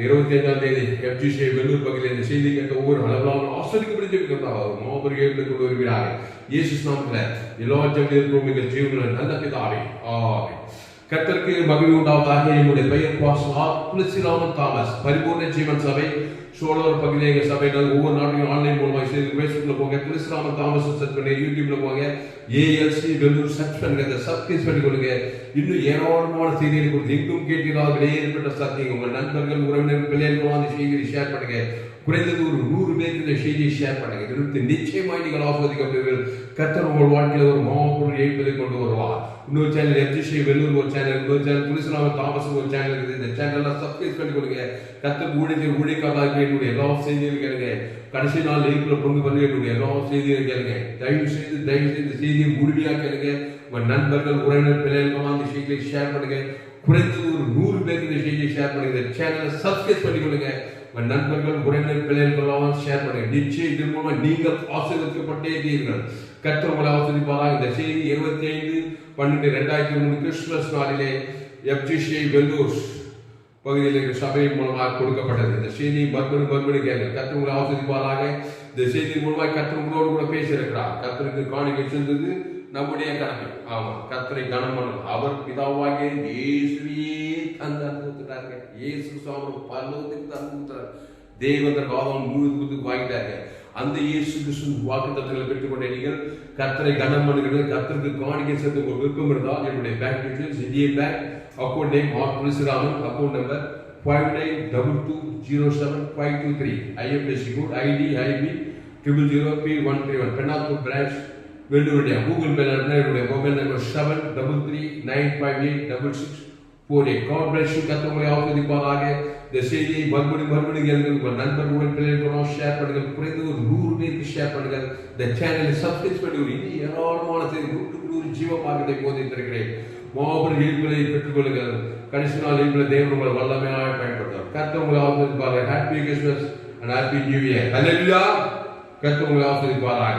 25ஆம் தேதி FGC வெள்ளூர் பகுதியில் இந்த செய்தி கேட்ட ஒவ்வொரு அளவிலான ஆஸ்வதிக்கப்படி ஜெயிக்கிறார். ஒவ்வொரு ஏற்பில் கொண்டு வருகிறாங்க. இயேசு நாமத்துல எல்லா ஜெபங்களும் ஜீவனுள்ள நல்ல பிதாவே ஆமென். கர்த்தருக்கு மகிமை உண்டாவதாக. என்னுடைய பெயர் பாஸ்டர் துளசிராமன் தாமஸ். பரிபூர்ண ஜீவன் சபை சோழர் பகுதியில் எங்கள் சபைகள் ஒவ்வொரு நாட்டையும் ஆன்லைன் மூலமாக செய்து ஃபேஸ்புக்ல போங்க, துளசிராமன் தாமஸ் சர்ச் பண்ணி, யூடியூப்ல போங்க, ALC வெள்ளூர் சர்ச் பண்ணுங்க, சப்ஸ்கிரைப் பண்ணி கொடுங்க. இன்னும் ஏராளமான செய்திகளை கொடுத்து எங்கும் கேட்டீர்களாக வெளியேற்பட்ட சத்தியம் உங்கள் நண்பர்கள் உறவினர்கள் பிள்ளைகள் அந்த செய்தியை ஷேர் பண்ணுங்க. குறைந்தது ஒரு 100 பேருக்கு இந்த செய்தியை ஷேர் பண்ணுங்க. இதற்கு நிச்சயமாய் நீங்கள் ஆஸ்வதிக்கப்படுவீர்கள். கர்த்தர் உங்கள் வாழ்க்கையில் ஒரு மாபெரும் எழுப்பதை கொண்டு வருவார். இன்னொரு சேனல் FGC வெள்ளூர் ஒரு சேனல், இன்னொரு சேனல் துளசிராமன் தாமஸ் ஒரு சேனல் இருக்குது. இந்த சேனல்லாம் சப்ஸ்கிரைப் பண்ணி கொடுங்க. கர்த்தர் ஊழியக்காரர்கள் என்னுடைய எல்லா செய்திகளும் கேளுங்க. கடைசி நாள் லைஃப்ல கொண்டு வந்து என்னுடைய எல்லா செய்திகளும் கேளுங்க. தயவு செய்து செய்தியை முழுமையாக கேளுங்க. உங்கள் நண்பர்கள் உறவினர் பிள்ளைகளுக்கெல்லாம் அந்த செய்தியை ஷேர் பண்ணுங்க. குறைந்தது ஒரு 100 பேருக்கு இந்த செய்தியை ஷேர் பண்ணுங்க. இந்த சேனலை சப்ஸ்கிரைப் பண்ணி கொடுங்க. உங்கள் நண்பர்கள் உறவினர் பிள்ளைகளுக்கெல்லாம் ஷேர் பண்ணுங்க. நிச்சயம் இதன் மூலமா நீங்கள் ஆசீர்வதிக்கப்பட்டே இருப்பீர்கள். கர்த்தர் உங்களை ஆசீர்வதிப்பாராக. இந்த செய்தி 25/12/2003 கிறிஸ்துமஸ் நாளிலே FGC வெள்ளூர் பகுதியில் இருக்கிற சபையின் மூலமாக கொடுக்கப்பட்டது. இந்த செய்தியை மறுபடி கேளுங்க. கர்த்தர் உங்களை ஆசீர்வதிப்பாராக. இந்த செய்தியின் மூலமாக கர்த்தர் உங்களோடு கூட பேசியிருக்கிறார். கர்த்தருக்கு காணிக்கை சென்றது நம்முடைய கடமை. ஆமா, கர்த்தரை கனம் பண்ணணும். அவர் பிதாவாகிய இயேசுவையே தந்து அனுபவித்தாங்க. இயேசு சாமி பரலோகத்துக்கு அனுபவித்தார். தேவதற்கு ஆதாம் முழுவதுக்கு வாங்கிட்டாங்க. அந்த இயேசு கிறிஸ்து வாக்குத்தத்தங்களை பெற்றுக்கொண்ட நீங்கள் கர்த்தரை கனம் பண்ணுகிறது. கர்த்தருக்கு காணிக்கை செலுத்த ஒரு விருப்பம் இருந்தால் என்னுடைய bank details Indian bank account name Thulasiraman, account number 5922075523, IFSC code ID IB 000P131, Pennathur branch Vellur. Google Pay என்னுடைய mobile number 7339586648. God bless you. கர்த்தர் உங்களை ஆசீர்வதிப்பாராக. இந்த செய்தியை மறுபடி கேளுங்கள். உங்கள் நண்பர்கள் பிள்ளைகளுக்கு ஷேர் பண்ணுங்கள். குறைந்து ஒரு 100 பேருக்கு ஷேர் பண்ணுங்கள். இந்த சேனலை சப்ஸ்கிரைப் பண்ணி இன்னும் ஏராளமான செய்தி 100 ஜீவ மார்க்கத்தை போதித்திருக்கிறேன். மாபெரும் எழுப்புகளை பெற்றுக்கொள்ளுங்கள். கடைசி நாள் எழுப்புல தேவன் உங்களை வல்லமையாக பயன்படுத்துவார். கர்த்தர் உங்களை ஆசீர்வதிப்பாராக. Happy Christmas and happy new year. Hallelujah. கர்த்தர் உங்களை ஆசீர்வதிப்பாராக.